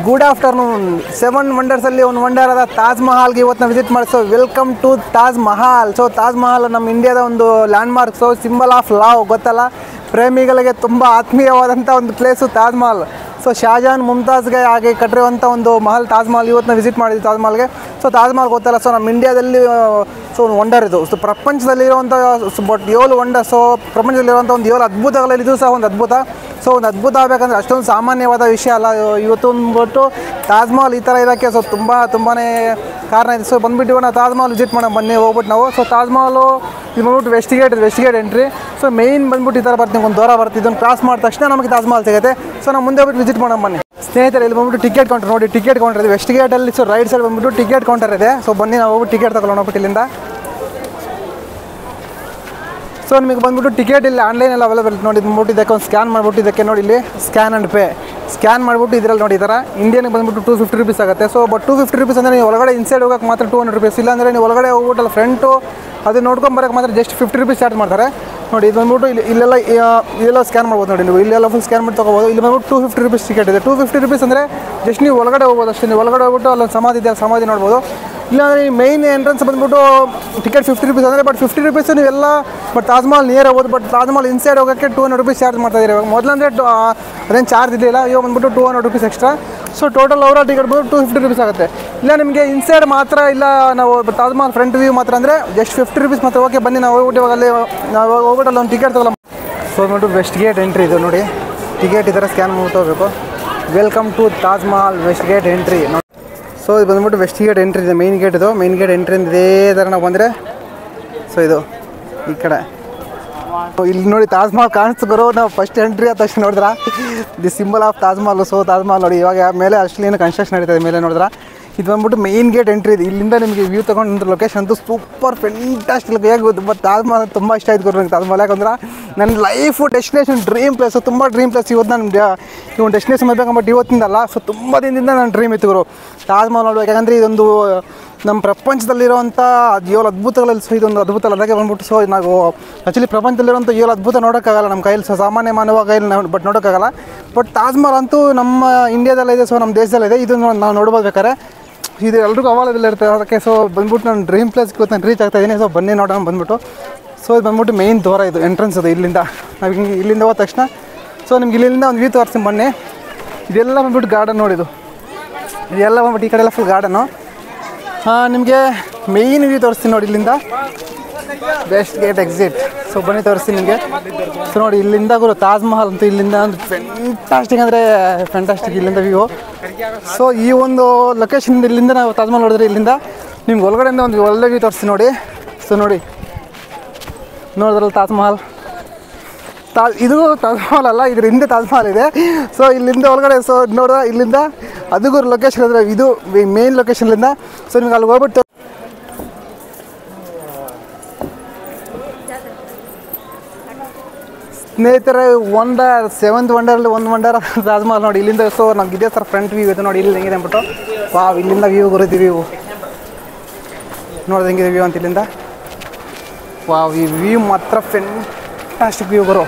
Good afternoon. 7 ವಂಡರ್ಸಲ್ಲಿ ಒಂದು wonder ಆದ ತಾಜ್ ಮಹಲ್ಗೆ ಇವತ್ತು ನಾವು ವಿಸಿಟ್ ಮಾಡಿ. So welcome to Taj Mahal. So Taj Mahal ನಮ್ಮ ಇಂಡಿಯಾದ ಒಂದು landmark. So symbol of love, ಗೊತ್ತಲ್ಲ, ಪ್ರೇಮಿಗಳಿಗೆ ತುಂಬ ಆತ್ಮೀಯವಾದಂಥ ಒಂದು ಪ್ಲೇಸು ತಾಜ್ ಮಹಲ್. ಸೊ ಶಾಜಹಾನ್ ಮುಮ್ತಾಜ್ಗೆ ಹಾಗೆ ಕಟ್ಟಿರುವಂಥ ಒಂದು ಮಹಲ್ ತಾಜ್ ಮಹಲ್. ಇವತ್ತು ನಾವು ವಿಸಿಟ್ ಮಾಡಿದ್ವಿ ತಾಜ್ ಮಹಲ್ಗೆ. ಸೊ ತಾಜ್ ಮಹಲ್ ಗೊತ್ತಲ್ಲ, ಸೊ ನಮ್ಮ ಇಂಡಿಯಾದಲ್ಲಿ ಸೊ ಒಂದು ವಂಡರ್ ಇದು. ಸೊ ಪ್ರಪಂಚದಲ್ಲಿರುವಂಥ ಬಟ್ 7 ವಂಡರ್. ಸೊ ಪ್ರಪಂಚದಲ್ಲಿರುವಂಥ ಒಂದು 7 ಅದ್ಭುತಗಳಲ್ಲಿ ಇದು ಸಹ ಒಂದು ಅದ್ಭುತ. ಸೊ ಒಂದು ಅದ್ಭುತ ಆಗಬೇಕಂದ್ರೆ ಅಷ್ಟೊಂದು ಸಾಮಾನ್ಯವಾದ ವಿಷಯ ಅಲ್ಲ. ಇವತ್ತು ಬಂದ್ಬಿಟ್ಟು ತಾಜ್ ಮಹಲ್ ಈ ಥರ ಇರೋಕ್ಕೆ ಸೊ ತುಂಬಾ ಕಾರಣ ಇದೆ. ಸೊ ಬಂದುಬಿಟ್ಟು ನಾವು ತಾಜ್ ಮಹಲ್ ವಿಸಿಟ್ ಮಾಡೋಣ ಬನ್ನಿ, ಹೋಗ್ಬಿಟ್ಟು ನಾವು. ಸೊ ತಾಜ್ ಮಹಲು ಇದು ಬಂದ್ಬಿಟ್ಟು west gate entry. So main ಬಂದ್ಬಿಟ್ಟು ಈ ಥರ ಬರ್ತೀನಿ, ಒಂದು ದೂರ ಬರ್ತೀವಿ. ಇದನ್ನು ಕ್ರಾಸ್ ಮಾಡಿದ ತಕ್ಷಣ ನಮಗೆ ತಾಜ್ ಮಹಲ್ ಸಿಗುತ್ತೆ. ಸೊ ನಾವು ಮುಂದೆ ಹೋಗ್ಬಿಟ್ಟು ವಿಸಿಟ್ ಮಾಡೋಣ ಬನ್ನಿ ಸ್ನೇಹಿತರೆ. ಇಲ್ಲಿ ಬಂದ್ಬಿಟ್ಟು ಟಿಕೆಟ್ ಕೌಂಟರ್ ನೋಡಿ, ಟಿಕೆಟ್ ಕೌಂಟರ್ ಇದೆ ವೆಸ್ಟ್ ಗೇಟಲ್ಲಿ. ಸೊ ರೈಟ್ ಸೈಡ್ ಬಂದ್ಬಿಟ್ಟು ಟಿಕೆಟ್ ಕೌಂಟರ್ ಇದೆ. ಸೊ ಬನ್ನಿ ನಾವು ಹೋಗ್ಬಿಟ್ಟು ಟಿಕೆಟ್ ತಗೊಳ್ಳೋಣ ಹೋಗ್ಬಿಟ್ಟು ಇಲ್ಲಿಂದ. ಸೊ ನಿಮಗೆ ಬಂದ್ಬಿಟ್ಟು ಟಿಕೆಟ್ ಇಲ್ಲಿ ಆನ್ಲೈನಲ್ಲಿ ಅವೈಲೇಬಲ್ ನೋಡಿ. ಬಂದ್ಬಿಟ್ಟು ಇದಕ್ಕೆ ಒಂದು ಸ್ಕ್ಯಾನ್ ಮಾಡಿಬಿಟ್ಟು ಇದಕ್ಕೆ ನೋಡಿ ಇಲ್ಲಿ ಸ್ಕ್ಯಾನ್ ಆ್ಯಂಡ್ ಪೇ. ಸ್ಕ್ಯಾನ್ ಮಾಡಿಬಿಟ್ಟು ಇದರಲ್ಲಿ ನೋಡಿ ಈ ಥರ ಇಂಡಿಯನ್ಗೆ ಬಂದ್ಬಿಟ್ಟು 250 ರೂಪೀಸ್ ಆಗುತ್ತೆ. ಸೊ ಬಟ್ 250 ರೂಪೀಸ್ ಅಂದರೆ ನೀವು ಒಳಗಡೆ ಇನ್ಸೈಡ್ ಹೋಗೋಕ್ಕೆ ಮಾತ್ರ 200 ರೂಪೀಸ್. ಇಲ್ಲಾಂದರೆ ನೀವು ಒಳಗಡೆ ಹೋಗ್ಬಿಟ್ಟಲ್ಲ ಫ್ರಂಟು ಅದು ನೋಡ್ಕೊಂಬರೋಕ್ಕೆ ಮಾತ್ರ ಜಸ್ಟ್ 50 ರೂಪೀಸ್ ಚಾರ್ಜ್ ಮಾಡ್ತಾರೆ ನೋಡಿ. ಇದು ಬಂದ್ಬಿಟ್ಟು ಇಲ್ಲೆಲ್ಲ ಸ್ಕ್ಯಾನ್ ಮಾಡ್ಬೋದು ನೋಡಿ. ನೀವು ಇಲ್ಲೆಲ್ಲ ಫುಲ್ ಸ್ಕ್ಯಾನ್ ಮಾಡಿ ತೊಗೋಬೋದು. ಇಲ್ಲಿ ಬಂದ್ಬಿಟ್ಟು 250 ರೂಪೀಸ್ ಟಿಕೆಟ್ ಇದೆ. 250 ರೂಪೀಸ್ ಅಂದರೆ ಜಸ್ಟ್ ನೀವು ಒಳಗಡೆ ಹೋಗ್ಬೋದು ಅಷ್ಟೇ. ನೀವು ಒಳಗಡೆ ಹೋಗ್ಬಿಟ್ಟು ಅಲ್ಲೊಂದು ಸಮಾಧಿ ಇದೆ, ಸಮಾಧಿ ನೋಡ್ಬೋದು. ಇಲ್ಲಾಂದರೆ ಈ ಮೇಯ್ನ್ ಎಂಟ್ರೆನ್ಸ್ ಬಂದ್ಬಿಟ್ಟು ಟಿಕೆಟ್ 50 ರೂಪೀಸ್ ಅಂದರೆ, ಬಟ್ 50 ರೂಪೀಸ್ ನೀವೆಲ್ಲ ಬಟ್ ತಾಜ್ ಮಹಲ್ ನಿಯರ್ ಹೋಗ್ಬೋದು. ಬಟ್ ತಾಜ್ ಮಹಲ್ ಇನ್ಸೈಡ್ ಹೋಗೋಕ್ಕೆ 200 ರೂಪೀಸ್ ಚಾರ್ಜ್ ಮಾಡ್ತಾಯಿದ್ದಾರೆ. ಇವಾಗ ಮೊದಲಂದರೆ ಅದೇನು ಚಾರ್ಜ್ ಇರಲಿಲ್ಲ, ಇವಾಗ ಬಂದ್ಬಿಟ್ಟು 200 rupees extra. So total overall ticket ಬಂದು 250 ರೂಪೀಸ್ ಆಗುತ್ತೆ. ಇಲ್ಲ ನಿಮಗೆ ಇನ್ಸೈಡ್ ಮಾತ್ರ ಇಲ್ಲ, ನಾವು ತಾಜ್ ಮಹಲ್ ಫ್ರಂಟ್ ವ್ಯೂ ಮಾತ್ರ ಅಂದರೆ ಜಸ್ಟ್ 50 ರೂಪೀಸ್ ಮಾತ್ರ. ಓಕೆ ಬನ್ನಿ ನಾವು ಹೋಗ್ಬಿಟ್ಟು ಇವಾಗ ಅಲ್ಲಿ ನಾವು ಹೋಗ್ಬಿಟ್ಟು ಅಲ್ಲಿ ಒಂದು ಟಿಕೆಟ್ ತಗೊಳ್ಳೋಣ. ಸೊ ಬಂದ್ಬಿಟ್ಟು ವೆಸ್ಟ್ ಗೇಟ್ ಎಂಟ್ರಿ ಇದು ನೋಡಿ. ಟಿಕೆಟ್ ಈ ಥರ ಸ್ಕ್ಯಾನ್ ಮಾಡ್ಬಿಟ್ಟು ಹೋಗಬೇಕು. Welcome to Taj Mahal west gate entry. So ಇದು ಬಂದ್ಬಿಟ್ಟು ವೆಸ್ಟ್ ಗೇಟ್ ಎಂಟ್ರಿ ಇದೆ, ಮೇನ್ ಗೇಟ್ ಇದು. ಮೇನ್ ಗೇಟ್ ಎಂಟ್ರಿಯಿಂದ ಇದೇ ಥರ ನಾವು ಬಂದರೆ ಸೊ ಇದು ಈ ಕಡೆ ಇಲ್ಲಿ ನೋಡಿ ತಾಜ್ ಮಹಲ್ ಕಾಣಿಸ್ತು ಬರೋ. ನಾವು ಫಸ್ಟ್ ಎಂಟ್ರಿ ಆದ ತಕ್ಷಣ ನೋಡಿದ್ರ the symbol of Taj Mahal. So Taj Mahal ನೋಡಿ ಇವಾಗ ಮೇಲೆ ಅಷ್ಟಲಿ ಏನು ಕನ್ಸ್ಟ್ರಕ್ಷನ್ ನಡೀತದೆ ಮೇಲೆ ನೋಡಿದ್ರ. ಇದು ಬಂದ್ಬಿಟ್ಟು ಮೇನ್ ಗೇಟ್ ಎಂಟ್ರಿ ಇದೆ. ಇಲ್ಲಿಂದ ನಿಮಗೆ ವ್ಯೂ ತೊಗೊಂಡು ಲೊಕೇಶನ್ ಅಂತೂ ಸೂಪರ್ ಫೆಂಟಾಸ್ಟಿಕ್ ಹೇಗೆ. ಬಟ್ ತಾಜ್ ಮಹಲ್ ತುಂಬ ಇಷ್ಟ ಆಯ್ತು ಕೊಡ್ರಿ ನಂಗೆ ತಾಜ್ ಮಹಲ್. ಯಾಕಂದ್ರೆ ನನ್ನ ಲೈಫು ಡೆಸ್ಟಿನೇಷನ್ ಡ್ರೀಮ್ ಪ್ಲೇಸು, ತುಂಬ ಡ್ರೀಮ್ ಪ್ಲೇಸ್. ಇವತ್ತು ನಾನು ಒಂದು ಡೆಸ್ಟಿನೇಷನ್ ಮಾಡಬೇಕು ಬಟ್ ಇವತ್ತಿಂದಲ್ಲ, ಸೊ ತುಂಬ ದಿನದಿಂದ ನನ್ನ ಡ್ರೀಮ್ ಇತ್ತು ಗುರು ತಾಜ್ ಮಹಲ್ ನೋಡ್ಬೇಕು. ಯಾಕಂದರೆ ಇದೊಂದು ನಮ್ಮ ಪ್ರಪಂಚದಲ್ಲಿರುವಂಥ 7 ಅದ್ಭುತಗಳಲ್ಲಿ ಸೊ ಇದೊಂದು ಅದ್ಭುತ ಅದಕ್ಕೆ ಬಂದ್ಬಿಟ್ಟು. ಸೊ ನಾವು ಆ್ಯಕ್ಚುಲಿ ಪ್ರಪಂಚದಲ್ಲಿರುವಂಥ 7 ಅದ್ಭುತ ನೋಡೋಕ್ಕಾಗಲ್ಲ ನಮ್ಮ ಕೈಯಲ್ಲಿ. ಸೊ ಸಾಮಾನ್ಯ ಮಾನವ ಕೈಯಲ್ಲಿ ಬಟ್ ನೋಡೋಕ್ಕಾಗಲ್ಲ. ಬಟ್ ತಾಜ್ ಮಹಲ್ ಅಂತೂ ನಮ್ಮ ಇಂಡಿಯಾದಲ್ಲಿದೆ, ಸೊ ನಮ್ಮ ದೇಶದಲ್ಲಿದೆ. ಇದನ್ನು ನಾವು ನೋಡ್ಬೋದು ಬೇಕಾದ್ರೆ. ಇದು ಎಲ್ರಿಗೂ ಅವೈಲೇಬಲ್ ಇರ್ತದೆ ಅದಕ್ಕೆ. ಸೊ ಬಂದ್ಬಿಟ್ಟು ನಾನು ಡ್ರೀಮ್ ಪ್ಲೇಸ್ಗೆ ಇವತ್ತು ನಾನು ರೀಚ್ ಆಗ್ತಾಯಿದ್ದೀನಿ. ಸೊ ಬನ್ನಿ ನೋಡೋಣ ಬಂದ್ಬಿಟ್ಟು. ಸೊ ಇದು ಬಂದ್ಬಿಟ್ಟು ಮೇಯ್ನ್ ದ್ವಾರ, ಇದು ಎಂಟ್ರೆನ್ಸ್ ಅದು. ಇಲ್ಲಿಂದ ನಾವು ಹಿಂಗೆ ಇಲ್ಲಿಂದ ಹೋದ ತಕ್ಷಣ ಸೊ ನಿಮ್ಗೆ ಇಲ್ಲಿಂದ ಒಂದು ವ್ಯೂ ತೋರಿಸ್ತೀನಿ ಬನ್ನಿ. ಇದೆಲ್ಲ ಬಂದ್ಬಿಟ್ಟು ಗಾರ್ಡನ್ ನೋಡಿದು. ಇದೆಲ್ಲ ಬಂದ್ಬಿಟ್ಟು ಈ ಕಡೆ ಎಲ್ಲ ಫುಲ್ ಗಾರ್ಡನು. ನಿಮಗೆ ಮೇಯ್ನ್ ವ್ಯೂ ತೋರಿಸ್ತೀನಿ ನೋಡಿ ಇಲ್ಲಿಂದ ವೆಸ್ಟ್ ಗೇಟ್ ಎಕ್ಸಿಟ್. ಸೊ ಬನ್ನಿ ತೋರಿಸ್ತೀನಿ ನಿಮಗೆ. ಸೊ ನೋಡಿ ಇಲ್ಲಿಂದ ಗುರು ತಾಜ್ ಮಹಲ್ ಅಂತೂ ಇಲ್ಲಿಂದ ಒಂದು ಫೆಂಟಾಸ್ಟಿಕ್ ಅಂದರೆ ಫೆಂಟಾಸ್ಟಿಕ್ ಇಲ್ಲಿಂದ ವ್ಯೂ. ಸೊ ಈ ಒಂದು ಲೊಕೇಶನ್ ಇಲ್ಲಿಂದ ನಾವು ತಾಜ್ ಮಹಲ್ ನೋಡಿದ್ರೆ ಇಲ್ಲಿಂದ ನಿಮ್ಗೆ ಒಳಗಡೆಯಿಂದ ಒಂದು ಒಳ್ಳೆ ವ್ಯೂ ತೋರಿಸ್ತೀನಿ ನೋಡಿ. ಸೊ ನೋಡಿ ನೋಡಿದ್ರಲ್ಲ ತಾಜ್ ಮಹಲ್. ಇದು ತಾಜ್ ಮಹಲ್ ಅಲ್ಲ, ಇದ್ರ ಹಿಂದೆ ತಾಜ್ ಮಹಲ್ ಇದೆ. ಸೊ ಇಲ್ಲಿಂದ ಒಳಗಡೆ ಸೊ ನೋಡಿದ್ರೆ ಇಲ್ಲಿಂದ ಅದಕ್ಕೂ ಲೊಕೇಶನ್ ಅಂದರೆ ಇದು ಮೇನ್ ಲೊಕೇಶನ್ಲಿಂದ. ಸೊ ನಿಮ್ಗೆ ಅಲ್ಲಿ ಹೋಗ್ಬಿಟ್ಟು ಸ್ನೇಹಿತರೆ 7th ವಂಡರಲ್ಲಿ ಒಂದು ವಂಡರ್ ತಾಜ್ ಮಹಲ್ ನೋಡಿ ಇಲ್ಲಿಂದ. ಸೊ ನಮ್ಗೆ ಇದೇ ಸರ್ ಫ್ರಂಟ್ ವ್ಯೂ ಇದೆ ನೋಡಿ ಇಲ್ಲಿ ಹೆಂಗಿದೆ ಅಂದ್ಬಿಟ್ಟು. ವಾವ್ ಇಲ್ಲಿಂದ ವ್ಯೂ ಬರುತ್ತೆ. ವ್ಯೂ ನೋಡಿದ್ರೆ ಹೆಂಗಿದೆ ವ್ಯೂ ಅಂತ ಇಲ್ಲಿಂದ. ವಾವ್ ಈ ವ್ಯೂ ಮಾತ್ರ ಫೆಂಟಾಸ್ಟಿಕ್ ವ್ಯೂ ಬರೋ.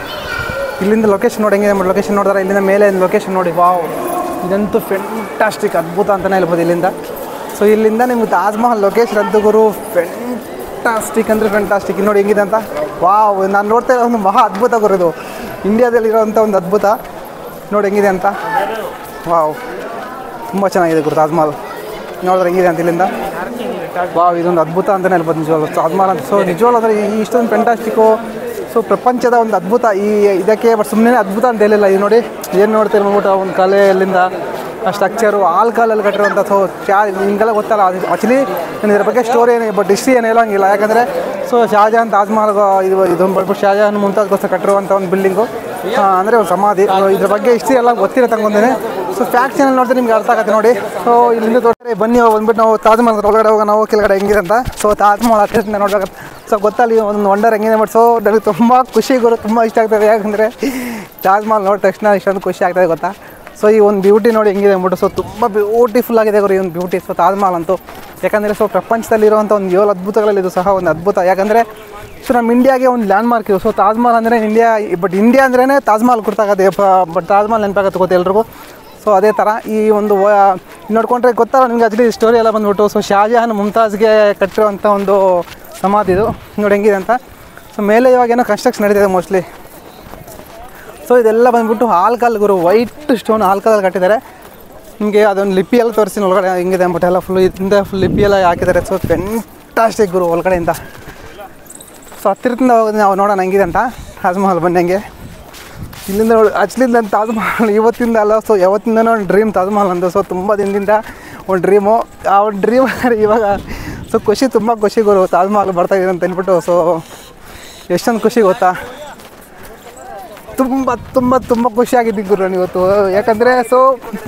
ಇಲ್ಲಿಂದ ಲೊಕೇಶನ್ ನೋಡಿ ಹೆಂಗಿದೆ ಅಂದ್ಬಿಟ್ಟು. ಲೊಕೇಶನ್ ನೋಡಿದ್ರೆ ಇಲ್ಲಿಂದ ಮೇಲೆ ಲೊಕೇಶನ್ ನೋಡಿ. ವಾವ್ ಇದಂತೂ ಫೆಂಟಾಸ್ಟಿಕ್ ಅದ್ಭುತ ಅಂತಲೇ ಹೇಳ್ಬೋದು ಇಲ್ಲಿಂದ. ಸೊ ಇಲ್ಲಿಂದ ನಿಮ್ಗೆ ತಾಜ್ ಮಹಲ್ ಲೊಕೇಶನ್ ಅಂತೂ ಗುರು ಫೆಂಟಾಸ್ಟಿಕ್ ಅಂದರೆ ಫೆಂಟಾಸ್ಟಿಕ್. ನೋಡಿ ಹೆಂಗಿದೆ ಅಂತ. ವಾವ್ ನಾನು ನೋಡ್ತಾ ಇರೋ ಒಂದು ಮಹಾ ಅದ್ಭುತ ಗುರು ಇದು. ಇಂಡಿಯಾದಲ್ಲಿರೋವಂಥ ಒಂದು ಅದ್ಭುತ ನೋಡಿ ಹೆಂಗಿದೆ ಅಂತ. ವಾವ್ ತುಂಬ ಚೆನ್ನಾಗಿದೆ ಗುರು ತಾಜ್ ಮಹಲ್. ನೋಡಿದ್ರೆ ಹೆಂಗಿದೆ ಅಂತ ಇಲ್ಲಿಂದ. ವಾವ್ ಇದೊಂದು ಅದ್ಭುತ ಅಂತಲೇ ಹೇಳ್ಬೋದು ನಿಜವಾಗ್ಲೂ ತಾಜ್ ಮಹಲ್ ಅಂತ. ಸೊ ನಿಜವಾಗ್ಲೂ ಅಂದರೆ ಈ ಇಷ್ಟೊಂದು ಫೆಂಟಾಸ್ಟಿಕ್ಕು. ಸೊ ಪ್ರಪಂಚದ ಒಂದು ಅದ್ಭುತ ಇದಕ್ಕೆ ಬಟ್ ಸುಮ್ಮನೆ ಅದ್ಭುತ ಅಂತ ಹೇಳಿಲ್ಲ. ಇದು ನೋಡಿ ಏನು ನೋಡ್ತೀರಿ ನೋಡ್ಬಿಟ್ಟು ಒಂದು ಕಲೆಯಲ್ಲಿಂದ ಸ್ಟ್ರಕ್ಚರು ಕಾಲಲ್ಲಿ ಕಟ್ಟಿರುವಂಥ. ಸೊ ಹಿಂಗೆಲ್ಲ ಗೊತ್ತಲ್ಲ ಆ್ಯಕ್ಚುಲಿ ನಾನು ಇದ್ರ ಬಗ್ಗೆ ಸ್ಟೋರಿ ಏನು ಬಟ್ ಹಿಸ್ಟ್ರಿ ಏನು ಹೇಳೋಂಗಿಲ್ಲ. ಯಾಕಂದರೆ ಸೊ ಶಾಜಹಾನ್ ತಾಜ್ ಮಹಲ್ ಇದೊಂದು ಬಂದ್ಬಿಟ್ಟು ಶಾಜಹಾನ್ ಮುಮ್ತಾಜ್ಗೋಸ್ಕರ ಕಟ್ಟಿರುವಂಥ ಒಂದು ಬಿಲ್ಡಿಂಗು ಅಂದರೆ ಒಂದು ಸಮಾಧಿ. ಇದ್ರ ಬಗ್ಗೆ ಹಿಸ್ಟ್ರಿ ಎಲ್ಲ ಗೊತ್ತಿರೋ ತಂಗೊಂಡೇನೆ. ಸೊ ಫ್ಯಾಕ್ಟ್ ಚಾನಲ್ ನೋಡಿದ್ರೆ ನಿಮ್ಗೆ ಅರ್ಥ ಆಗುತ್ತೆ ನೋಡಿ. ಸೊ ಇಲ್ಲಿಂದ ತೋರಿಸ್ರೆ ಬನ್ನಿ ಬಂದ್ಬಿಟ್ಟು ನಾವು ತಾಜ್ ಮಹಲ್ ಒಳಗಡೆ ಹೋಗೋಣ ನಾವು ಕೆಳಗಡೆ ಹೆಂಗಿದೆ ಅಂತ. ಸೊ ತಾಜ್ ಮಹಲ್ ಹತ್ತಿರ ನೋಡ್ಬೇಕಾಗುತ್ತೆ. ಸೊ ಗೊತ್ತಲ್ಲಿ ಒಂದು ವಂಡರ್ ಹೆಂಗಿದೆ ಬಟ್ ಸೊ ನನಗೆ ತುಂಬ ಖುಷಿ ಗುರು, ತುಂಬ ಇಷ್ಟ ಆಗ್ತದೆ. ಯಾಕಂದರೆ ತಾಜ್ ಮಹಲ್ ನೋಡಿದ ತಕ್ಷಣ ಇಷ್ಟೊಂದು ಖುಷಿ ಆಗ್ತದೆ ಗೊತ್ತಾ. ಸೊ ಈ ಒಂದು ಬ್ಯೂಟಿ ನೋಡಿ ಹೆಂಗಿದೆ ಅಂದ್ಬಿಟ್ಟು. ಸೊ ತುಂಬ ಬ್ಯೂಟಿಫುಲ್ ಆಗಿದೆ ಗುರು ಈ ಒಂದು ಬ್ಯೂಟಿ. ಸೊ ತಾಜ್ ಮಹಲ್ ಅಂತೂ ಯಾಕಂದರೆ ಸೊ ಪ್ರಪಂಚದಲ್ಲಿರುವಂಥ ಒಂದು 7 ಅದ್ಭುತಗಳಲ್ಲಿ ಇದು ಸಹ ಒಂದು ಅದ್ಭುತ. ಯಾಕಂದರೆ ಸೊ ನಮ್ಮ ಇಂಡಿಯಾಗೆ ಒಂದು ಲ್ಯಾಂಡ್ ಮಾರ್ಕ್ ಇದು. ಸೊ ತಾಜ್ ಮಹಲ್ ಅಂದರೆ ಇಂಡಿಯಾ, ಬಟ್ ಇಂಡಿಯಾ ಅಂದ್ರೇ ತಾಜ್ ಮಹಲ್ ಗೊತ್ತಾಗತ್ತೆ. ಬಟ್ ತಾಜ್ ಮಹಲ್ ನೆನಪಾಗತ್ತೆ ಗೊತ್ತು ಎಲ್ರಿಗೂ. ಸೊ ಅದೇ ಥರ ಈ ಒಂದು ನೋಡ್ಕೊಂಡ್ರೆ ಗೊತ್ತಲ್ಲ ನಿಮ್ಗೆ ಆ್ಯಕ್ಚುಲಿ ಸ್ಟೋರಿ ಎಲ್ಲ ಬಂದ್ಬಿಟ್ಟು ಸೊ ಶಾಜಹಾನ್ ಮುಮ್ತಾಜ್ಗೆ ಕಟ್ಟಿರುವಂಥ ಒಂದು ಸಮಾಧಿ ಇದು ನೋಡಿ ಹೆಂಗಿದೆ ಅಂತ. ಸೊ ಮೇಲೆ ಇವಾಗೇನೋ ಕನ್ಸ್ಟ್ರಕ್ಷನ್ ನಡೀತಿದೆ ಮೋಸ್ಟ್ಲಿ. ಸೊ ಇದೆಲ್ಲ ಬಂದ್ಬಿಟ್ಟು ಆಲ್ಕಲ್ ಗುರು, ವೈಟ್ ಸ್ಟೋನ್ ಆಲ್ಕಲಲ್ಲಿ ಕಟ್ಟಿದ್ದಾರೆ. ನಿಮಗೆ ಅದೊಂದು ಲಿಪಿ ಎಲ್ಲ ತೋರಿಸ್ತೀನಿ ಒಳಗಡೆ ಹೆಂಗಿದೆ ಅಂದ್ಬಿಟ್ಟು ಎಲ್ಲ ಹಿಂದೆ ಫುಲ್ ಲಿಪಿ ಎಲ್ಲ ಹಾಕಿದ್ದಾರೆ. ಸೊ ಫೆಂಟಾಸ್ಟಿಕ್ ಗುರು ಒಳಗಡೆಯಿಂದ. ಸೊ ಹತ್ತಿರದಿಂದ ಹೋಗೋದು ನಾವು ನೋಡೋಣ ಹೆಂಗಿದೆ ಅಂತ ತಾಜ್ ಮಹಲ್ ಬಂದಂಗೆ. ಇಲ್ಲಿಂದ ಆ್ಯಕ್ಚುಲಿ ನನ್ನ ತಾಜ್ ಮಹಲ್ ಇವತ್ತಿಂದ ಅಲ್ಲ, ಸೊ ಯಾವತ್ತಿಂದನೂ ಒಂದು ಡ್ರೀಮ್ ತಾಜ್ ಮಹಲ್ ಅಂದು. ಸೊ ತುಂಬ ದಿನದಿಂದ ಒಂದು ಡ್ರೀಮು, ಆ ಒಂದು ಡ್ರೀಮ್ ಇವಾಗ ಸೊ ಖುಷಿ, ತುಂಬ ಖುಷಿ ಗುರು ತಾಜ್ ಮಹಲ್ ಬರ್ತಾಯಿದೆ ಅಂತ ಅಂದ್ಬಿಟ್ಟು. ಸೊ ಎಷ್ಟೊಂದು ಖುಷಿ ಗೊತ್ತಾ, ತುಂಬ ತುಂಬ ತುಂಬ ಖುಷಿಯಾಗಿದ್ದೀನಿ ಗುರು ನಾನು ಇವತ್ತು. ಯಾಕಂದರೆ ಸೊ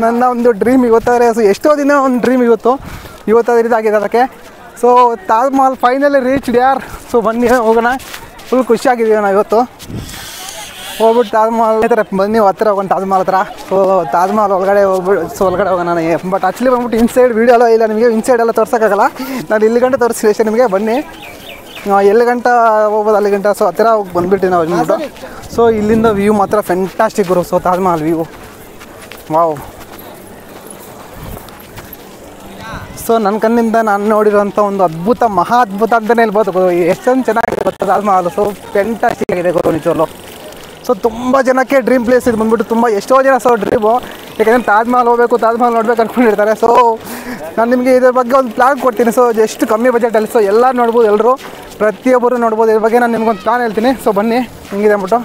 ನನ್ನ ಒಂದು ಡ್ರೀಮ್ ಇವತ್ತಾದರೆ, ಸೊ ಎಷ್ಟೋ ದಿನ ಒಂದು ಡ್ರೀಮ್ ಇವತ್ತಾದ್ರೆ ಇದಾಗಿದೆ ಅದಕ್ಕೆ. So Taj Mahal finally reached ಯಾರ್. ಸೊ ಬನ್ನಿ ಹೋಗೋಣ, ಫುಲ್ ಖುಷಿಯಾಗಿದ್ದೀವಿ ನಾವು ಇವತ್ತು. ಹೋಗ್ಬಿಟ್ಟು ತಾಜ್ ಮಹಲ್ ಈ ಥರ ಬನ್ನಿ ಹತ್ತಿರ ಹೋಗೋಣ ತಾಜ್ ಮಹಲ್ ಹತ್ರ. ಸೊ ತಾಜ್ ಮಹಲ್ ಒಳಗಡೆ ಹೋಗ್ಬಿಟ್ಟು ಸೊ ಒಳಗಡೆ ಹೋಗೋಣ. ಬಟ್ ಆ್ಯಕ್ಚುಲಿ ಬಂದ್ಬಿಟ್ಟು ಇನ್ಸೈಡ್ ವೀಡಿಯೋ ಎಲ್ಲ ಇಲ್ಲ ನಿಮಗೆ, ಇನ್ಸೈಡ್ ಎಲ್ಲ ತೋರ್ಸೋಕ್ಕಾಗಲ್ಲ. ನಾನು ಇಲ್ಲಿ ಗಂಟೆ ತೋರಿಸ್ತೀನಿ ಅಷ್ಟೇ ನಿಮಗೆ. ಬನ್ನಿ ಎಲ್ಲಿ ಗಂಟೆ ಹೋಗ್ಬೋದು ಅಲ್ಲಿ ಗಂಟೆ. ಸೊ ಹತ್ತಿರ ಹೋಗಿ ಬಂದುಬಿಟ್ಟು ನಾವು ಬಂದ್ಬಿಟ್ಟು. ಸೊ ಇಲ್ಲಿಂದ ವ್ಯೂ ಮಾತ್ರ ಫೆಂಟಾಸ್ಟಿಕ್ ಗುರು. So Taj Mahal view wow. So ನನ್ನ ಕಣ್ಣಿಂದ ನಾನು ನೋಡಿರೋಂಥ ಒಂದು ಅದ್ಭುತ, ಮಹಾ ಅದ್ಭುತ ಅಂತಲೇ ಹೇಳ್ಬೋದು ಗುರು. ಎಷ್ಟೊಂದು ಚೆನ್ನಾಗಿದೆ ಗೊತ್ತಾ ತಾಜ್ ಮಹಲ್. ಸೊ ಫೆಂಟಾಸ್ಟಿಕ್ ಆಗಿದೆ ಗುರು ನಿಜವಲ್ಲೂ. ಸೊ ತುಂಬ ಜನಕ್ಕೆ ಡ್ರೀಮ್ ಪ್ಲೇಸ್ ಇದು ಬಂದ್ಬಿಟ್ಟು, ತುಂಬ ಎಷ್ಟೋ ಜನ ಸೊ ಡ್ರೀಮು. ಯಾಕೆಂದರೆ ತಾಜ್ ಮಹಲ್ ಹೋಗಬೇಕು, ತಾಜ್ ಮಹಲ್ ನೋಡ್ಬೇಕು ಅಂದ್ಕೊಂಡಿರ್ತಾರೆ. ಸೊ ನಾನು ನಿಮಗೆ ಇದ್ರ ಬಗ್ಗೆ ಒಂದು ಪ್ಲ್ಯಾನ್ ಕೊಡ್ತೀನಿ. ಸೊ ಎಷ್ಟು ಕಮ್ಮಿ ಬಜೆಟಲ್ಲಿ ಸೊ ಎಲ್ಲ ನೋಡ್ಬೋದು, ಎಲ್ಲರೂ ಪ್ರತಿಯೊಬ್ಬರು ನೋಡ್ಬೋದು. ಇದ್ರ ಬಗ್ಗೆ ನಾನು ನಿಮ್ಗೊಂದು ಪ್ಲ್ಯಾನ್ ಹೇಳ್ತೀನಿ. ಸೊ ಬನ್ನಿ ಹೆಂಗಿದೆ ಅಂದ್ಬಿಟ್ಟು.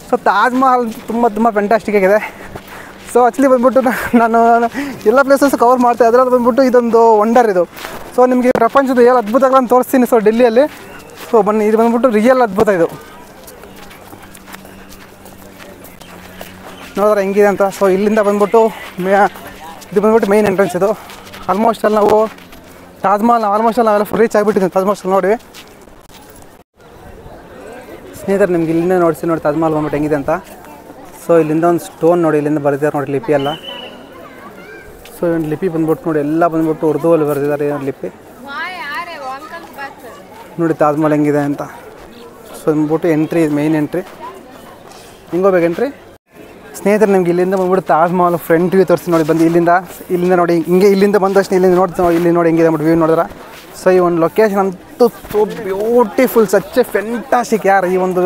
ಸೊ ತಾಜ್ ಮಹಲ್ ತುಂಬ ತುಂಬ ಫೆಂಟಾಸ್ಟಿಕ್ ಆಗಿದೆ. ಸೊ ಆ್ಯಕ್ಚುಲಿ ಬಂದ್ಬಿಟ್ಟು ನಾನು ಎಲ್ಲ ಪ್ಲೇಸಸ್ ಕವರ್ ಮಾಡ್ತಾ ಅದರಲ್ಲಿ ಬಂದ್ಬಿಟ್ಟು ಇದೊಂದು ವಂಡರ್ ಇದು. ಸೊ ನಿಮಗೆ ಪ್ರಪಂಚದ ಏನು ಅದ್ಭುತಗಳನ್ನು ತೋರಿಸ್ತೀನಿ ಸೊ ಡೆಲ್ಲಿಯಲ್ಲಿ. ಸೊ ಬನ್ನಿ, ಇದು ಬಂದ್ಬಿಟ್ಟು ರಿಯಲ್ ಅದ್ಭುತ ಇದು. ನೋಡಿದ್ರೆ ಹೆಂಗಿದೆ ಅಂತ. ಸೊ ಇಲ್ಲಿಂದ ಬಂದ್ಬಿಟ್ಟು ಇದು ಬಂದ್ಬಿಟ್ಟು ಮೇನ್ ಎಂಟ್ರೆನ್ಸ್ ಇದು. ಆಲ್ಮೋಸ್ಟ್ ಅಲ್ಲಿ ನಾವು ತಾಜ್ ಮಹಲ್ ಆಲ್ಮೋಸ್ಟ್ ಅಲ್ಲಿ ನಾವೆಲ್ಲ ರೀಚ್ ಆಗಿಬಿಟ್ಟಿದ್ದೀವಿ ತಾಜ್ ಮಹಲ್ ನೋಡಿ. ಸ್ನೇಹಿತರೆ ನಿಮ್ಗೆ ಇಲ್ಲಿಂದ ನೋಡಿ ತಾಜ್ ಮಹಲ್ ಬಂದ್ಬಿಟ್ಟು ಹೆಂಗಿದೆ ಅಂತ. ಸೊ ಇಲ್ಲಿಂದ ಒಂದು ಸ್ಟೋನ್ ನೋಡಿ, ಇಲ್ಲಿಂದ ಬರೆದಿದ್ದಾರೆ ನೋಡಿ ಲಿಪಿ ಎಲ್ಲ. ಸೊ ಒಂದು ಲಿಪಿ ಬಂದ್ಬಿಟ್ಟು ನೋಡಿ, ಎಲ್ಲ ಬಂದ್ಬಿಟ್ಟು ಉರ್ದುವಲ್ಲಿ ಬರೆದಿದ್ದಾರೆ ಲಿಪಿ ನೋಡಿ ತಾಜ್ ಮಹಲ್ ಹೆಂಗಿದೆ ಅಂತ. ಸೊ ಬಂದ್ಬಿಟ್ಟು ಎಂಟ್ರಿ, ಮೇನ್ ಎಂಟ್ರಿ. ಹಿಂಗೋಗ್ಬೇಕು ಎಂಟ್ರಿ. ಸ್ನೇಹಿತರೆ ನಿಮ್ಗೆ ಇಲ್ಲಿಂದ ಬಂದ್ಬಿಟ್ಟು ತಾಜ್ ಮಹಲ್ ಫ್ರಂಟ್ ವ್ಯೂ ತೋರಿಸಿ ನೋಡಿ. ಬಂದು ಇಲ್ಲಿಂದ ನೋಡಿ, ಹಿಂಗೆ ಇಲ್ಲಿಂದ ಬಂದಷ್ಟು ಇಲ್ಲಿಂದ ನೋಡಿ, ಇಲ್ಲಿ ನೋಡಿ ಹೆಂಗಿದೆ ಅಂದ್ಬಿಟ್ಟು ವ್ಯೂ ನೋಡಿದ್ರೆ. ಸೊ ಈ ಒಂದು ಲೊಕೇಶನ್ ಅಂತೂ so beautiful, such A fantastic ಯಾರು. ಈ ಒಂದು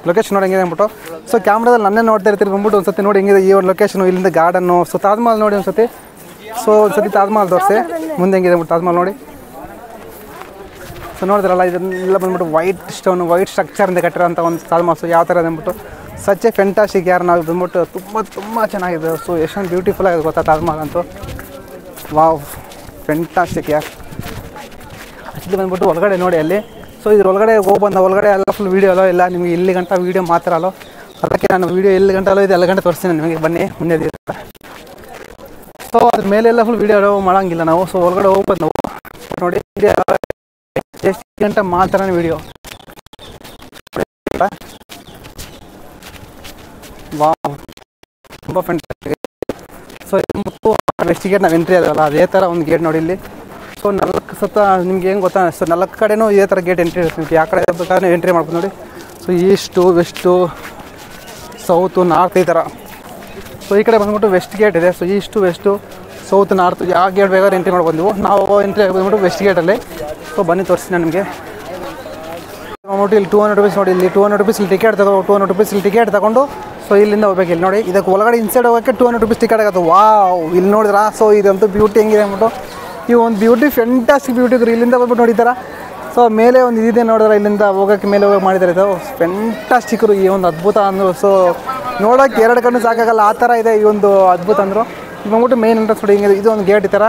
ಲೊಕೇಶನ್ ನೋಡಿ ಹೆಂಗಿದೆ ಅಂದ್ಬಿಟ್ಟು. ಸೊ ಕ್ಯಾಮ್ರಾದಲ್ಲಿ ನನ್ನೇ ನೋಡ್ತಾ ಇರ್ತೀರಿ ಬಂದ್ಬಿಟ್ಟು ಒಂದು ಸತಿ ನೋಡಿ ಹೆಂಗಿದೆ ಈ ಒಂದು ಲೊಕೇಶನು. ಇಲ್ಲಿಂದ ಗಾರ್ಡನ್ನು. ಸೊ ತಾಜ್ ಮಹಲ್ ನೋಡಿ ಒಂದು ಸತಿ. ಸೊ ಒಂದು ಸತಿ ತಾಜ್ ಮಹಲ್ ತೋರಿಸಿ ಮುಂದೆ ಹೆಂಗಿದೆ ಅಂದ್ಬಿಟ್ಟು ತಾಜ್ ಮಹಲ್ ನೋಡಿ. ಸೊ ನೋಡಿದ್ರಲ್ಲ, ಇದನ್ನೆಲ್ಲ ಬಂದ್ಬಿಟ್ಟು ವೈಟ್ ಸ್ಟೋನ್, ವೈಟ್ ಸ್ಟ್ರಕ್ಚರಿಂದ ಕಟ್ಟಿರೋಂಥ ಒಂದು ತಾಜ್ ಮಹಲ್. ಸೊ ಯಾವ ಥರ ಅಂದ್ಬಿಟ್ಟು ಸಚ್ ಎ ಫೆಂಟಾಸ್ಟಿಕ್ ಯಾರು. ನಾವು ಬಂದ್ಬಿಟ್ಟು ತುಂಬ ಚೆನ್ನಾಗಿದೆ. ಸೊ ಎಷ್ಟೊಂದು ಬ್ಯೂಟಿಫುಲ್ ಆಗಿದೆ ಗೊತ್ತಾ ತಾಜ್ ಮಹಲ್ ಅಂತೂ. ವಾವ್ ಫೆಂಟಾಸ್ಟಿಕ್ ಯಾರು. ಆ್ಯಕ್ಚುಲಿ ಬಂದ್ಬಿಟ್ಟು ಒಳಗಡೆ ನೋಡಿ ಅಲ್ಲಿ. ಸೊ ಇದ್ರ ಒಳಗಡೆ ಹೋಗ್ಬಂದು ಒಳಗಡೆ ಎಲ್ಲ ಫುಲ್ ವೀಡಿಯೋ ಅಲ್ಲೋ ಇಲ್ಲ, ನಿಮಗೆ ಇಲ್ಲಿ ಗಂಟ ವೀಡಿಯೋ ಮಾತ್ರ ಅಲ್ಲೋ. ಅದಕ್ಕೆ ನಾನು ವೀಡಿಯೋ ಎಲ್ಲಿ ಗಂಟೆ ಅಲ್ಲೋ ಇದು ಎಲ್ಲ ಗಂಟೆ ತೋರಿಸ್ತೀನಿ ನಿಮಗೆ. ಬನ್ನಿ ಮುಂದೆ ಇರುತ್ತೆ. ಸೊ ಅದ್ರ ಮೇಲೆಲ್ಲ ಫುಲ್ ವೀಡಿಯೋ ಮಾಡೋಂಗಿಲ್ಲ ನಾವು. ಸೊ ಒಳಗಡೆ ಹೋಗ್ಬಂದು ನಾವು ನೋಡಿ ಎಷ್ಟು ಗಂಟೆ ಮಾತ್ರ ವೀಡಿಯೋ. ವಾವ್ ತುಂಬ ಫೆಂಟಾಸ್ಟಿಕ್. ಸೊ ವೆಸ್ಟ್ ಗೇಟ್ ನಾವು ಎಂಟ್ರಿ ಆದಲ್ಲ ಅದೇ ಥರ ಒಂದು ಗೇಟ್ ನೋಡಿ ಇಲ್ಲಿ. ಸೊ 4 ಸತ ನಿಮ್ಗೆ ಹೆಂಗೆ ಗೊತ್ತಾ. ಸೊ 4 ಕಡೆನೂ ಇದೇ ಥರ ಗೇಟ್ ಎಂಟ್ರಿ ಇರುತ್ತೆ. ನಿಮ್ಗೆ ಯಾವ ಕಡೆ ಬೇಕಾದ್ರೆ ಎಂಟ್ರಿ ಮಾಡ್ಬೋದು ನೋಡಿ. So is to, west, south, north ಈ ಥರ. ಸೊ ಈ ಕಡೆ ಬಂದ್ಬಿಟ್ಟು ವೆಸ್ಟ್ ಗೇಟ್ ಇದೆ. So is to, west, south, north ಯಾವ ಗೇಟ್ ಬೇಕಾದ್ರೆ ಎಂಟ್ರಿ ಮಾಡ್ಬೋದು ನೀವು. ನಾವು ಎಂಟ್ರಿ ಬಂದ್ಬಿಟ್ಟು ವೆಸ್ಟ್ ಗೇಟಲ್ಲಿ. ಸೊ ಬನ್ನಿ ತೋರಿಸ್ತೀನಿ ನಾನು ನಿಮಗೆ. ಬಂದ್ಬಿಟ್ಟು ಇಲ್ಲಿ 200 ರೂಪೀಸ್ ನೋಡಿ. ಇಲ್ಲಿ 200 ರೂಪೀಸ್ ಇಲ್ಲಿ ಟಿಕೆಟ್ 200 ರೂಪೀಸ್ ಇಲ್ಲಿ ಟಿಕೆಟ್ ತಗೊಂಡು ಸೊ ಇಲ್ಲಿಂದ ಹೋಗ್ಬೇಕು. ಇಲ್ಲಿ ನೋಡಿ ಇದಕ್ಕೆ ಒಳಗಡೆ ಇನ್ಸೈಡ್ ಹೋಗೋಕ್ಕೆ 200 ರೂಪೀಸ್ ಟಿಕೆಟ್ ಆಗುತ್ತೆ. ವಾವ್ ಇಲ್ಲಿ ನೋಡಿದ್ರಾ. ಸೊ ಇದಂತೂ ಬ್ಯೂಟಿ ಹೆಂಗಿದೆ ಅಂದ್ಬಿಟ್ಟು. ಈ ಒಂದು ಬ್ಯೂಟಿ ಫೆಂಟಾಸ್ಟಿಕ್ ಬ್ಯೂಟಿ ಇಲ್ಲಿಂದ ಬಂದ್ಬಿಟ್ಟು ನೋಡಿದಾರ. ಸೊ ಮೇಲೆ ಒಂದು ಇದಿದೆ ನೋಡಿದ್ರೆ, ಇಲ್ಲಿಂದ ಹೋಗೋಕ್ಕೆ ಮೇಲೆ ಹೋಗಿ ಮಾಡಿದ್ದಾರೆ. ಇದು ಫೆಂಟಾಸ್ಟಿಕ್ರು ಈ ಒಂದು ಅದ್ಭುತ ಅಂದರು. ಸೊ ನೋಡೋಕ್ಕೆ 2 ಕಣ್ಣು ಸಾಕಾಗಲ್ಲ ಆ ಥರ ಇದೆ ಈ ಒಂದು ಅದ್ಭುತ ಅಂದರು. ಇದು ಬಂದ್ಬಿಟ್ಟು ಮೇನ್ ಎಂಟ್ರೆನ್ಸ್ ನೋಡಿ ಹಿಂಗಿದೆ. ಇದು ಒಂದು ಗೇಟ್ ಈ ಥರ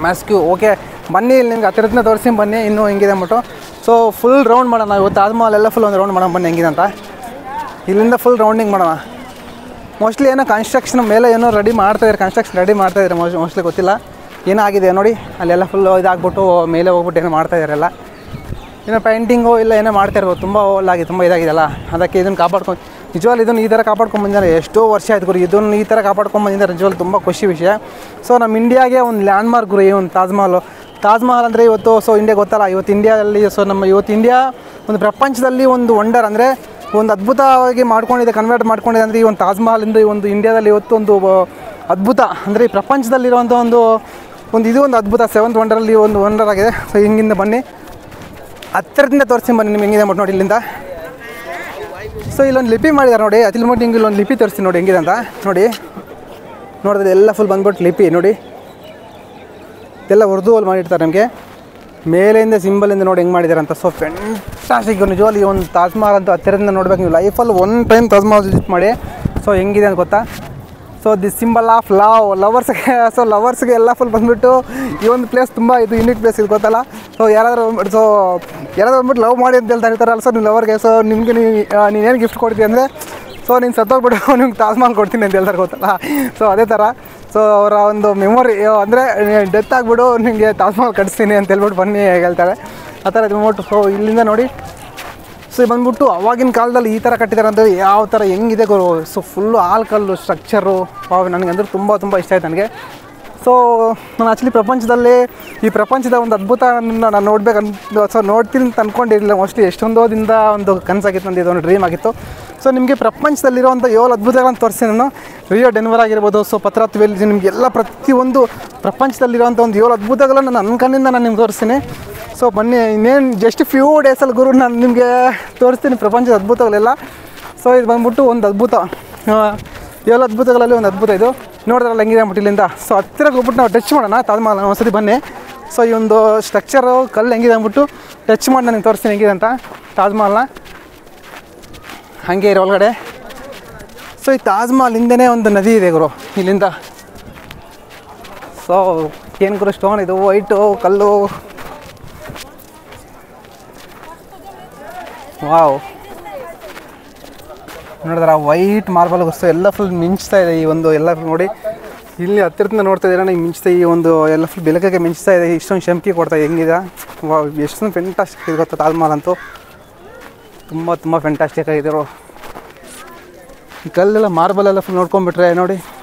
ಮ್ಯಾಸ್ಕ್ಯೂ. ಓಕೆ ಬನ್ನಿ ಇಲ್ಲಿ ನಿಮ್ಗೆ ಹತ್ತಿರದಿಂದ ತೋರಿಸಿ ಬನ್ನಿ ಇನ್ನೂ ಹೆಂಗಿದೆ ಅಂದ್ಬಿಟ್ಟು. ಸೊ ಫುಲ್ ರೌಂಡ್ ಮಾಡೋಣ ಇವತ್ತು ತಾಜ್ ಮಹಲ್ ಎಲ್ಲ ಫುಲ್ ಒಂದು ರೌಂಡ್ ಮಾಡೋಣ ಬನ್ನಿ ಹೆಂಗಿದೆ ಅಂತ. ಇಲ್ಲಿಂದ ಫುಲ್ ರೌಂಡಿಂಗ್ ಮಾಡೋಣ. ಮೋಸ್ಟ್ಲಿ ಏನೋ ಕನ್ಸ್ಟ್ರಕ್ಷನ್ ಮೇಲೆ ಏನೋ ರೆಡಿ ಮಾಡ್ತಾಯಿದ್ದಾರೆ, ಕನ್ಸ್ಟ್ರಕ್ಷನ್ ರೆಡಿ ಮಾಡ್ತಾಯಿದ್ದಾರೆ ಮೋಸ್ಟ್ಲಿ ಗೊತ್ತಿಲ್ಲ ಏನಾಗಿದೆ ನೋಡಿ. ಅಲ್ಲೆಲ್ಲ ಫುಲ್ ಇದಾಗ್ಬಿಟ್ಟು ಮೇಲೆ ಹೋಗ್ಬಿಟ್ಟು ಏನೋ ಮಾಡ್ತಾಯಿದ್ದಾರೆಲ್ಲ. ಏನೋ ಪೇಂಟಿಂಗು ಇಲ್ಲ ಏನೋ ಮಾಡ್ತಾ ಇರ್ಬೋದು. ತುಂಬ ಓಲ್ಡಾಗಿ ತುಂಬ ಇದಾಗಿದೆಯಲ್ಲ, ಅದಕ್ಕೆ ಇದನ್ನು ಕಾಪಾಡ್ಕೊಂಡು ನಿಜವಾಗ್ಲೂ ಇದನ್ನು ಈ ಥರ ಕಾಪಾಡ್ಕೊಂಡು ಬಂದಿದ್ದಾರೆ. ಎಷ್ಟೋ ವರ್ಷ ಆಯ್ತು ಗುರು ಇದನ್ನು ಈ ಥರ ಕಾಪಾಡ್ಕೊಂಡು ಬಂದಿದ್ದಾರೆ. ನಿಜವಾಗ್ಲೂ ತುಂಬ ಖುಷಿ ವಿಷಯ. ಸೊ ನಮ್ಮ ಇಂಡಿಯಾಗೆ ಒಂದು ಲ್ಯಾಂಡ್ ಮಾರ್ಕ್ ಗುರು ಈ ಒಂದು ತಾಜ್ ಮಹಲ್ ಅಂದರೆ ಇವತ್ತು. ಸೊ ಇಂಡಿಯಾ ಗೊತ್ತಲ್ಲ ಇವತ್ತು ಇಂಡಿಯಾದಲ್ಲಿ. ಸೊ ನಮ್ಮ ಇವತ್ತು ಇಂಡಿಯಾ ಒಂದು ಪ್ರಪಂಚದಲ್ಲಿ ಒಂದು ವಂಡರ್ ಅಂದರೆ ಒಂದು ಅದ್ಭುತವಾಗಿ ಮಾಡ್ಕೊಂಡಿದೆ, ಕನ್ವರ್ಟ್ ಮಾಡ್ಕೊಂಡಿದೆ ಅಂದರೆ ಈ ಒಂದು ತಾಜ್ ಮಹಲಿಂದ ಈ ಒಂದು ಇಂಡಿಯಾದಲ್ಲಿ ಇವತ್ತು ಒಂದು ಅದ್ಭುತ ಅಂದರೆ ಈ ಪ್ರಪಂಚದಲ್ಲಿರುವಂಥ ಒಂದು ಇದು ಒಂದು ಅದ್ಭುತ 7th ವಂಡರಲ್ಲಿ ಒಂದು ವಂಡರ್ ಆಗಿದೆ. ಸೊ ಹಿಂಗಿಂದ ಬನ್ನಿ, ಹತ್ತಿರದಿಂದ ತೋರಿಸ್ತೀನಿ ಬನ್ನಿ ನಿಮ್ಗೆ ಹೆಂಗಿದೆ ನೋಡಿ ಇಲ್ಲಿಂದ. ಸೊ ಇಲ್ಲೊಂದು ಲಿಪಿ ಮಾಡಿದ್ದಾರೆ ನೋಡಿ, ಅತಿಲ್ ಮಟ್ಟ ಹಿಂಗೆ ಇಲ್ಲೊಂದು ಲಿಪಿ ತೋರಿಸ್ತೀನಿ ನೋಡಿ ಹೆಂಗಿದೆ ಅಂತ ನೋಡಿ. ನೋಡಿದ್ರೆ ಎಲ್ಲ ಫುಲ್ ಬಂದ್ಬಿಟ್ಟು ಲಿಪಿ ನೋಡಿ, ಇದೆಲ್ಲ ಉರ್ದುವಲ್ಲಿ ಮಾಡಿರ್ತಾರೆ ನಮಗೆ. ಮೇಲೆಯಿಂದ ಸಿಂಬಲಿಂದ ನೋಡಿ ಹೆಂಗೆ ಮಾಡಿದ್ದಾರೆ ಅಂತ. ಸೊ ಫೆಂಟಾಸ್ಟಿಕ್ ನಿಜವಾಗ್ಲೂ ಈ ಒಂದು ತಾಜ್ ಮಹಲ್ ಅಂತೂ ಹತ್ತಿರದಿಂದ ನೋಡ್ಬೇಕು ನೀವು ಲೈಫಲ್ಲಿ one time Taj Mahal visit ಮಾಡಿ. ಸೊ ಹೆಂಗಿದೆ ಅಂತ ಗೊತ್ತಾ. ಸೊ ದಿಸ್ ಸಿಂಬಲ್ ಆಫ್ ಲವರ್ಸ್ಗೆ. ಸೊ ಲವರ್ಸ್ಗೆ ಎಲ್ಲ ಫುಲ್ ಬಂದುಬಿಟ್ಟು ಈ ಒಂದು ಪ್ಲೇಸ್ ತುಂಬ ಇದು ಯೂನಿಕ್ ಪ್ಲೇಸ್ ಇದು ಗೊತ್ತಲ್ಲ. ಸೊ ಯಾರಾದರೂ ಬಂದ್ಬಿಟ್ಟು ಲವ್ ಮಾಡಿ ಅಂತ ಹೇಳ್ತಾ ಇರ್ತಾರಲ್ಲ. ಸೊ ನೀವು ಲವರ್ಗೆ ಸೊ ನಿಮಗೆ ನೀನೇನು ಗಿಫ್ಟ್ ಕೊಡ್ತೀವಿ ಅಂದರೆ ಸೊ ನೀನು ಸತ್ತೋಗ್ಬಿಟ್ಟು ನಿಮ್ಗೆ ತಾಜ್ ಮಹಲ್ ಕೊಡ್ತೀನಿ ಅಂತ ಹೇಳ್ತಾರೆ ಗೊತ್ತಲ್ಲ. ಸೊ ಅದೇ ಥರ ಸೊ ಅವರ ಒಂದು ಮೆಮೊರಿ ಅಂದರೆ ಡೆತ್ ಆಗಿಬಿಡು ನಿಮಗೆ ತಾಜ್ ಮಹಲ್ ಕಟ್ಸ್ತೀನಿ ಅಂತ ಹೇಳ್ಬಿಟ್ಟು ಬನ್ನಿ ಹೇಳ್ತಾರೆ ಆ ಥರ ಇದು ಮಾಡ್ಬಿಟ್ಟು. ಸೊ ಇಲ್ಲಿಂದ ನೋಡಿ, ಸೊ ಬಂದ್ಬಿಟ್ಟು ಅವಾಗಿನ ಕಾಲದಲ್ಲಿ ಈ ಥರ ಕಟ್ಟಿದ್ದಾರೆ ಅಂದರೆ ಯಾವ ಥರ ಹೆಂಗಿದೆ ಗುರು. ಸೊ ಫುಲ್ಲು ಆಲ್ಕಲ್ಲು ಸ್ಟ್ರಕ್ಚರು ನನಗೆ ಅಂದರೆ ತುಂಬ ಇಷ್ಟ ಆಯ್ತು ನನಗೆ. ಸೊ ನಾನು ಆ್ಯಕ್ಚುಲಿ ಈ ಪ್ರಪಂಚದ ಒಂದು ಅದ್ಭುತವನ್ನು ನಾನು ನೋಡ್ಬೇಕಂತ ಸೊ ನೋಡ್ತೀನಿ ಅಂತ ಅಂದ್ಕೊಂಡಿರಲಿಲ್ಲ. ಮೋಸ್ಟ್ಲಿ ಎಷ್ಟೊಂದೋದಿಂದ ಒಂದು ಕನಸಾಗಿತ್ತು, ನಂದು ಇದೊಂದು ಡ್ರೀಮ್ ಆಗಿತ್ತು. ಸೊ ನಿಮಗೆ ಪ್ರಪಂಚದಲ್ಲಿರುವಂಥ 7 ಅದ್ಭುತಗಳನ್ನು ತೋರಿಸಿ ನಾನು. ರಿಯೋ ಡೆನ್ವರ್ ಆಗಿರ್ಬೋದು, ಸೊ ಪತ್ರಾತ್ ವೇಲಿ, ನಿಮಗೆಲ್ಲ ಪ್ರತಿಯೊಂದು ಪ್ರಪಂಚದಲ್ಲಿರುವಂಥ ಒಂದು 7 ಅದ್ಭುತಗಳನ್ನು ನನ್ನ ಕಣ್ಣಿಂದ ನಾನು ನಿಮ್ಗೆ ತೋರಿಸ್ತೀನಿ. ಸೊ ಬನ್ನಿ, ಇನ್ನೇನು ಜಸ್ಟ್ ಫ್ಯೂ ಡೇಸಲ್ಲಿ ಗುರು ನಾನು ನಿಮಗೆ ತೋರಿಸ್ತೀನಿ ಪ್ರಪಂಚದ ಅದ್ಭುತಗಳೆಲ್ಲ. ಸೊ ಇದು ಬಂದ್ಬಿಟ್ಟು ಒಂದು ಅದ್ಭುತ, 7 ಅದ್ಭುತಗಳಲ್ಲಿ ಒಂದು ಅದ್ಭುತ ಇದು. ನೋಡಿದ್ರಲ್ಲ ಹೆಂಗಿದೆ ಅಂದ್ಬಿಟ್ಟು ಇಲ್ಲಿಂದ. ಸೊ ಹತ್ತಿರಕ್ಕೆ ಹೋಗ್ಬಿಟ್ಟು ನಾವು ಟಚ್ ಮಾಡೋಣ ತಾಜ್ ಮಹಲ್ ಒಂದ್ಸತಿ ಬನ್ನಿ. ಸೊ ಈ ಒಂದು ಸ್ಟ್ರಕ್ಚರು ಕಲ್ಲು ಹೆಂಗಿದೆ ಅಂದ್ಬಿಟ್ಟು ಟಚ್ ಮಾಡಿ ನನಗೆ ತೋರಿಸ್ತೀನಿ ಹೆಂಗಿದೆ ಅಂತ ತಾಜ್ ಮಹಲ್ನ. ಹಾಗೆ ಇರೋ ಒಳಗಡೆ. ಸೊ ಈ ತಾಜ್ ಮಹಲ್ ಹಿಂದೆನೇ ಒಂದು ನದಿ ಇದೆ ಗುರು ಇಲ್ಲಿಂದ. ಸೊ ಏನು ಗುರು ಸ್ಟೋನ್ ಇದು ವೈಟು ಕಲ್ಲು, ವಾವ್ ನೋಡಿದ್ರೆ ಆ ವೈಟ್ ಮಾರ್ಬಲ್ ಗೊತ್ತು ಎಲ್ಲ ಫುಲ್ ಮಿಂಚ್ತಾ ಇದೆ. ಈ ಒಂದು ಎಲ್ಲ ನೋಡಿ ಇಲ್ಲಿ ಹತ್ತಿರದಿಂದ ನೋಡ್ತಾ ಇದ್ದೀರಾ ನನಗೆ ಮಿಂಚ್ತಾ ಈ ಒಂದು ಎಲ್ಲ ಫುಲ್ ಬೆಳಕಿಗೆ ಮಿಂಚ್ತಾ ಇದೆ. ಇಷ್ಟೊಂದು ಶಂಕಿ ಕೊಡ್ತಾ ಹೆಂಗಿದೆ, ಎಷ್ಟೊಂದು ಫೆಂಟಾಸ್ಟಿಕ್ ಇದು ಗೊತ್ತಾ ತಾಜ್ ಮಹಲ್ ಅಂತೂ ತುಂಬ ಫೆಂಟಾಸ್ಟಿಕ್ ಆಗಿದ್ರು. ಈ ಕಲ್ಲೆಲ್ಲ ಮಾರ್ಬಲೆಲ್ಲ ಫುಲ್ ನೋಡ್ಕೊಂಡ್ಬಿಟ್ರೆ ನೋಡಿ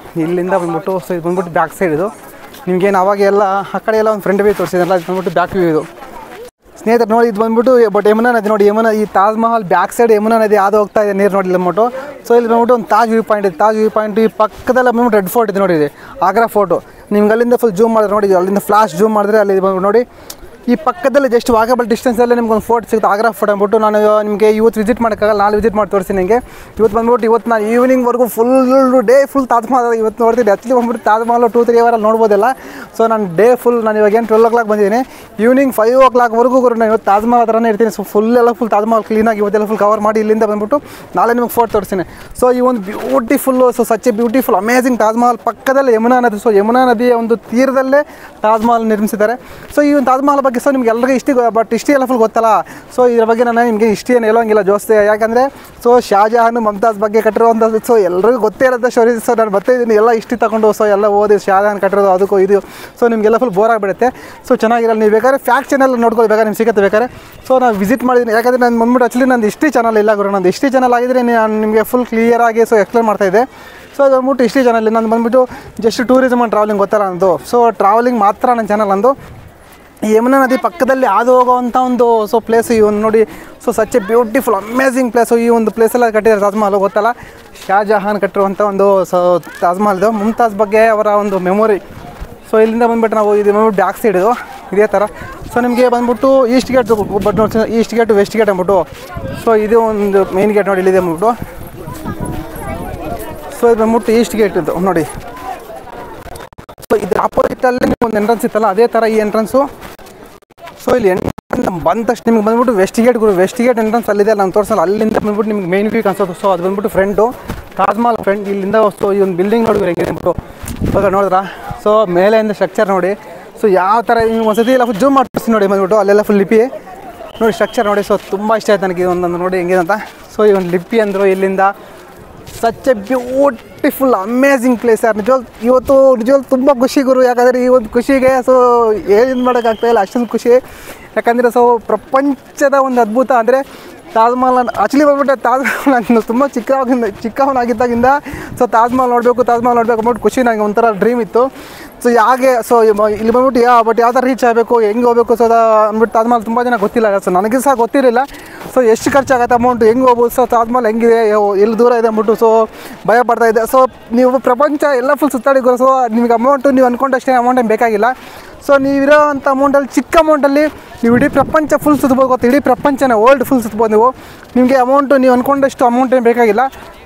ಇಲ್ಲಿಂದ ಬಂದ್ಬಿಟ್ಟು. ಸೊ ಇದು ಬಂದ್ಬಿಟ್ಟು ಬ್ಯಾಕ್ ಸೈಡ್ ಇದು. ನಿಮಗೇನು ಅವಾಗ ಎಲ್ಲ ಆ ಕಡೆ ಎಲ್ಲ ಒಂದು ಫ್ರಂಟ್ ವ್ಯೂ ತೋರಿಸಿದ್ರಲ್ಲ, ಇದು ಬಂದ್ಬಿಟ್ಟು ಬ್ಯಾಕ್ ವ್ಯೂ ಇದು ಸ್ನೇಹಿತರೆ ನೋಡಿ. ಇದು ಬಂದ್ಬಿಟ್ಟು ಬಟ್ ಯಮುನಾ ನದಿ ನೋಡಿ, ಈ ತಾಜ್ ಮಹಲ್ ಬ್ಯಾಕ್ ಸೈಡ್ ಯಮುನಾ ನದಿ ಅದು ಹೋಗ್ತಾ ಇದೆ ನೀರು ನೋಡಿ ಇಲ್ಲಿ ಬಂದ್ಬಿಟ್ಟು. ಸೊ ಇಲ್ಲಿ ಬಂದ್ಬಿಟ್ಟು ಒಂದು ತಾಜ್ ವ್ಯೂ ಪಾಯಿಂಟ್ ಇದೆ. ತಾಜ್ ವ್ಯೂ ಪಾಯಿಂಟ್ ಈ ಪಕ್ಕದಲ್ಲಿ ಬಂದ್ಬಿಟ್ಟು ರೆಡ್ ಫೋರ್ಟ್ ಇದೆ ನೋಡಿ, ಇದೆ ಆಗ್ರಾ ಫೋರ್ಟು. ನಿಮ್ಗೆ ಅಲ್ಲಿಂದ ಫುಲ್ ಜೂಮ್ ಮಾಡಿದ್ರೆ ನೋಡಿ, ಅಲ್ಲಿಂದ ಫ್ಲಾಶ್ ಜೂಮ್ ಮಾಡಿದ್ರೆ ಅಲ್ಲಿ ಬಂದ್ಬಿಟ್ಟು ನೋಡಿ ಈ ಪಕ್ಕದಲ್ಲಿ ಜಸ್ಟ್ ವಾಕಬಲ್ ಡಿಸ್ಟೆನ್ಸಲ್ಲೇ ನಿಮ್ಗೊಂದು ಫೋರ್ಟ್ ಸಿಗುತ್ತೆ, ಆಗ್ರಾ ಫೋರ್ಟ್ ಅಂದ್ಬಿಟ್ಟು. ನಾನು ನಿಮಗೆ ಇವತ್ತು ವಿಸಿಟ್ ಮಾಡೋಕ್ಕಾಗಲ್ಲ, ನಾಳೆ ವಿಸಿಟ್ ಮಾಡಿ ತೋರಿಸ್ತೀನಿ ನಿಮಗೆ. ಇವತ್ತು ನಾನು ಈವ್ನಿಂಗ್ವರೆಗೂ ಫುಲ್ ತಾಜ್ ಮಹಲ್ ಇವತ್ತು ನೋಡ್ತೀನಿ. ಆ್ಯಕ್ಚುಲಿ ಬಂದ್ಬಿಟ್ಟು ತಾಜ್ ಮಹಲ್ 2-3 ಅವರಲ್ಲಿ ನೋಡ್ಬೋದಲ್ಲ. ಸೊ ನಾನು ನಾನು ಇವಾಗ ಏನು 12 o'clock ಬಂದಿದ್ದೀನಿ, ಈವ್ನಿಂಗ್ 5 o'clockವರೆಗೂ ನಾನು ಇವತ್ತು ತಾಜ್ ಮಹಲ್ ಹತ್ರನೇ ಇರ್ತೀನಿ. ಸೊ ಫುಲ್ ತಾಜ್ ಮಹಲ್ ಕ್ಲೀನಾಗಿ ಇವತ್ತೆಲ್ಲ ಫುಲ್ ಕವರ್ ಮಾಡಿ ಇಲ್ಲಿಂದ ಬಂದ್ಬಿಟ್ಟು ನಾಳೆ ನಿಮಗೆ ಫೋರ್ಟ್ ತೋರಿಸ್ತೀನಿ. ಸೊ ಈ ಒಂದು beautiful, so such A beautiful amazing Taj Mahal ಪಕ್ಕದಲ್ಲಿ ಯಮುನಾ ನದಿ. ಸೊ ಯಮುನಾ ನದಿಯ ಒಂದು ತೀರದಲ್ಲೇ ತಾಜ್ ಮಹಲ್ ನಿರ್ಮಿಸಿದ್ದಾರೆ. ಸೊ ಈ ಒಂದು ತಾಜ್ ಮಹಲ್ ಬಗ್ಗೆ ಸೊ ನಿಮ್ಗೆ ಎಲ್ಲರಿಗೂ ಹಿಸ್ಟ್ರಿ ಎಲ್ಲ ಫುಲ್ ಗೊತ್ತಲ್ಲ. ಸೊ ಇದ್ರ ಬಗ್ಗೆ ನಾನು ನಿಮಗೆ ಹಿಸ್ಟ್ರಿ ಏನು ಹೇಳೋಂಗಿಲ್ಲ ಜಾಸ್ತಿ, ಯಾಕಂದರೆ ಸೊ ಶಾಜಹಾನ್ ಮಮ್ತಾಜ್ ಬಗ್ಗೆ ಕಟ್ಟಿರುವಂಥದ್ದು ಸೊ ಎಲ್ಲರಿಗೂ ಗೊತ್ತೇ ಇರೋದು ಸ್ಟೋರೀಸ್. ಸೊ ನಾನು ಬರ್ತಾಯಿದ್ದೀನಿ ಎಲ್ಲ ಹಿಸ್ಟ್ರಿ ತಗೊಂಡು ಸೊ ಎಲ್ಲ ಓದಿ ಶಾಜಹಾನ್ ಕಟ್ಟಿರೋದು ಅದಕ್ಕೂ ಇದು. ಸೊ ನಿಮಗೆಲ್ಲ ಫುಲ್ ಬೋರ್ ಆಗಿಬಿಡುತ್ತೆ. ಸೊ ಚೆನ್ನಾಗಿರಲ್ಲ, ನೀವು ಬೇಕಾದ್ರೆ ಫ್ಯಾಕ್ಟ್ ಚಾನಲ್ ನೋಡ್ಕೊಳ್ಳಿ, ಬೇಕಾದ್ರೆ ನಿಮ್ಗೆ ಸಿಗುತ್ತೆ ಬೇಕಾದ್ರೆ. ಸೊ ನಾನು ವಿಸಿಟ್ ಮಾಡಿದ್ದೀನಿ, ಯಾಕಂದರೆ ನಾನು ಬಂದ್ಬಿಟ್ಟು ಆ್ಯಕ್ಚುಲಿ ನಂದು ಹಿಸ್ಟ್ರಿ ಚಾನಲ್ ಇಲ್ಲ ಗುರು. ನಂದು ಹಿಸ್ಟ್ರಿ ಚಾನಲ್ ಆಗಿದ್ರೆ ನಾನು ನಿಮಗೆ ಫುಲ್ ಕ್ಲಿಯರಾಗಿ ಸೊ ಎಕ್ಸ್ಪ್ಲೇನ್ ಮಾಡ್ತಾಯಿದ್ದೆ. ಸೊ ಅದು ಬಂದ್ಬಿಟ್ಟು ಹಿಸ್ಟ್ರಿ ಚಾನಲ್ ನಾನು ಬಂದ್ಬಿಟ್ಟು ಜಸ್ಟ್ ಟೂರಿಸಮ್ ಆ್ಯಂಡ್ ಟ್ರಾವೆಲಿಂಗ್ ಗೊತ್ತಲ್ಲ ನಂದು. ಸೊ ಟ್ರಾವೆಲಿಂಗ್ ಮಾತ್ರ ನನ್ನ ಚಾನಲ್ ನಂದು. ಯಮುನಾ ನದಿ ಪಕ್ಕದಲ್ಲಿ ಹಾದು ಹೋಗೋವಂಥ ಒಂದು ಸೊ ಪ್ಲೇಸ್ ಈ ಒಂದು ನೋಡಿ. So such A beautiful amazing place. ಈ ಒಂದು ಪ್ಲೇಸೆಲ್ಲ ಕಟ್ಟಿದ್ದಾರೆ ತಾಜ್ ಮಹಲ್ ಗೊತ್ತಲ್ಲ, ಶಾಜಹಾನ್ ಕಟ್ಟಿರುವಂಥ ಒಂದು ಸೊ ತಾಜ್ ಮಹಲ್ದು ಮುಮ್ತಾಜ್ ಬಗ್ಗೆ ಅವರ ಒಂದು ಮೆಮೊರಿ. ಸೊ ಇಲ್ಲಿಂದ ಬಂದುಬಿಟ್ಟು ನಾವು ಇದು ಬಂದ್ಬಿಟ್ಟು ಬ್ಯಾಕ್ ಸೈಡ್ ಇದು ಇದೇ ಥರ. ಸೊ ನಿಮಗೆ ಬಂದ್ಬಿಟ್ಟು ಈಸ್ಟ್ ಗೇಟ್ ಬಟ್ ನೋಡಿ, ಈಸ್ಟ್ ಗೇಟು ವೆಸ್ಟ್ ಗೇಟ್ ಅಂದ್ಬಿಟ್ಟು. ಸೊ ಇದು ಒಂದು ಮೇನ್ ಗೇಟ್ ನೋಡಿ ಇಲ್ಲಿದೆ ಅಂದ್ಬಿಟ್ಟು. ಸೊ ಇದು ಬಂದ್ಬಿಟ್ಟು ಈಸ್ಟ್ ಗೇಟ್ ಇದು ನೋಡಿ. ಸೊ ಇದ್ರ ಆಪೋಸಿಟಲ್ಲೇ ನೀವು ಒಂದು ಎಂಟ್ರೆನ್ಸ್ ಇತ್ತಲ್ಲ, ಅದೇ ಥರ ಈ ಎಂಟ್ರೆನ್ಸು. ಸೊ ಇಲ್ಲಿ ಬಂದ ತಕ್ಷಣ ನಿಮ್ಗೆ ಬಂದ್ಬಿಟ್ಟು ವೆಸ್ಟ್ ಗೇಟ್ ಎಂಟ್ರೆನ್ಸ್ ಅಲ್ಲಿದೆ, ನಾನು ತೋರಿಸಲ್ಲ. ಅಲ್ಲಿಂದ ಬಂದ್ಬಿಟ್ಟು ನಿಮ್ಗೆ ಮೇನ್ ವ್ಯೂ ಕಾಣಿಸೋದು. ಸೊ ಅದು ಬಂದ್ಬಿಟ್ಟು ಫ್ರಂಟು ತಾಜ್ ಮಹಲ್ ಫ್ರಂಟ್. ಇಲ್ಲಿಂದ ಸೊ ಈ ಒಂದು ಬಿಲ್ಡಿಂಗ್ ನೋಡಿದ್ರೆ ಹೆಂಗೆ ಅಂದ್ಬಿಟ್ಟು ಇವಾಗ ನೋಡಿದ್ರಾ. ಸೊ ಮೇಲೆಯಿಂದ ಸ್ಟ್ರಕ್ಚರ್ ನೋಡಿ. ಸೊ ಯಾವ ಥರ ನೀವು ಒಂದ್ಸತಿ ಎಲ್ಲ ಫುಲ್ ಜೂಮ್ ಮಾಡ್ತೀನಿ ನೋಡಿ ಬಂದ್ಬಿಟ್ಟು ಅಲ್ಲೆಲ್ಲ ಫುಲ್ ಲಿಪಿ ನೋಡಿ, ಸ್ಟ್ರಕ್ಚರ್ ನೋಡಿ. ಸೊ ತುಂಬ ಇಷ್ಟ ಆಯ್ತು ನನಗೆ ಒಂದೊಂದು ನೋಡಿ ಹೆಂಗಿದೆ ಅಂತ. ಸೊ ಈ ಒಂದು ಲಿಪಿ ಅಂದರು ಇಲ್ಲಿಂದ such A beautiful amazing place ಯಾರು. ನಿಜವಾಗ್ಲೂ ತುಂಬ ಖುಷಿ ಗುರು, ಯಾಕಂದರೆ ಈ ಒಂದು ಖುಷಿಗೆ ಸೊ ಏನು ಮಾಡೋಕ್ಕಾಗ್ತಾಯಿಲ್ಲ, ಅಷ್ಟೊಂದು ಖುಷಿ. ಯಾಕಂದರೆ ಸೊ ಪ್ರಪಂಚದ ಒಂದು ಅದ್ಭುತ ಅಂದರೆ ತಾಜ್ ಮಹಲ್. ಆ್ಯಕ್ಚುಲಿ ಬಂದ್ಬಿಟ್ಟು ತಾಜ್ ಮಹಲ್ ನಾನು ತುಂಬ ಚಿಕ್ಕವನಾಗಿದ್ದಾಗಿಂದ ಸೊ ತಾಜ್ ಮಹಲ್ ನೋಡಬೇಕು ಅಂದ್ಬಿಟ್ಟು ಖುಷಿ ನನಗೆ ಒಂಥರ ಡ್ರೀಮ್ ಇತ್ತು. ಸೊ ಹಾಗೆ ಸೊ ಇಲ್ಲಿ ಬಂದ್ಬಿಟ್ಟು ಬಟ್ ಯಾವ ಥರ ರೀಚ್ ಆಗಬೇಕು, ಹೆಂಗೆ ಹೋಗಬೇಕು ಸೊ ಅಂದ್ಬಿಟ್ಟು ತಾಜ್ ಮಹಲ್ ತುಂಬ ಜನ ಗೊತ್ತಿಲ್ಲ. ಸೊ ನನಗೆ ಸಹ ಗೊತ್ತಿರಲಿಲ್ಲ. ಸೊ ಎಷ್ಟು ಖರ್ಚಾಗತ್ತೆ ಅಮೌಂಟ್, ಹೆಂಗೆ ಹೋಗ್ಬೋದು, ಸೊ ತಾಜ್ಮಹಲ್ ಹೆಂಗಿದೆ, ಎಲ್ಲಿ ದೂರ ಇದೆ ಅಂದ್ಬಿಟ್ಟು ಸೊ ಭಯ ಪಡ್ತಾ ಇದೆ. ಸೊ ನೀವು ಪ್ರಪಂಚ ಎಲ್ಲ ಫುಲ್ ಸುತ್ತಾಡಿದ್ರು, ಸೊ ನಿಮಗೆ ಅಮೌಂಟು ನೀವು ಅಂದ್ಕೊಂಡಷ್ಟೇ ಅಮೌಂಟ್ ಏನು ಬೇಕಾಗಿಲ್ಲ. ಸೊ ನೀವಿರೋ ಅಂಥ ಅಮೌಂಟಲ್ಲಿ, ಚಿಕ್ಕ ಅಮೌಂಟಲ್ಲಿ ನೀವು ಇಡೀ ಪ್ರಪಂಚ ಫುಲ್ ಸುತ್ಬೋದು. ಗೊತ್ತು, ಇಡೀ ಪ್ರಪಂಚನ ವರ್ಲ್ಡ್ ಫುಲ್ ಸುತ್ಬೋದು ನೀವು. ನಿಮಗೆ ಅಮೌಂಟು ನೀವು ಅಂದ್ಕೊಂಡಷ್ಟು ಅಮೌಂಟ್ ಏನು ಬೇಕಾಗಿಲ್ಲ.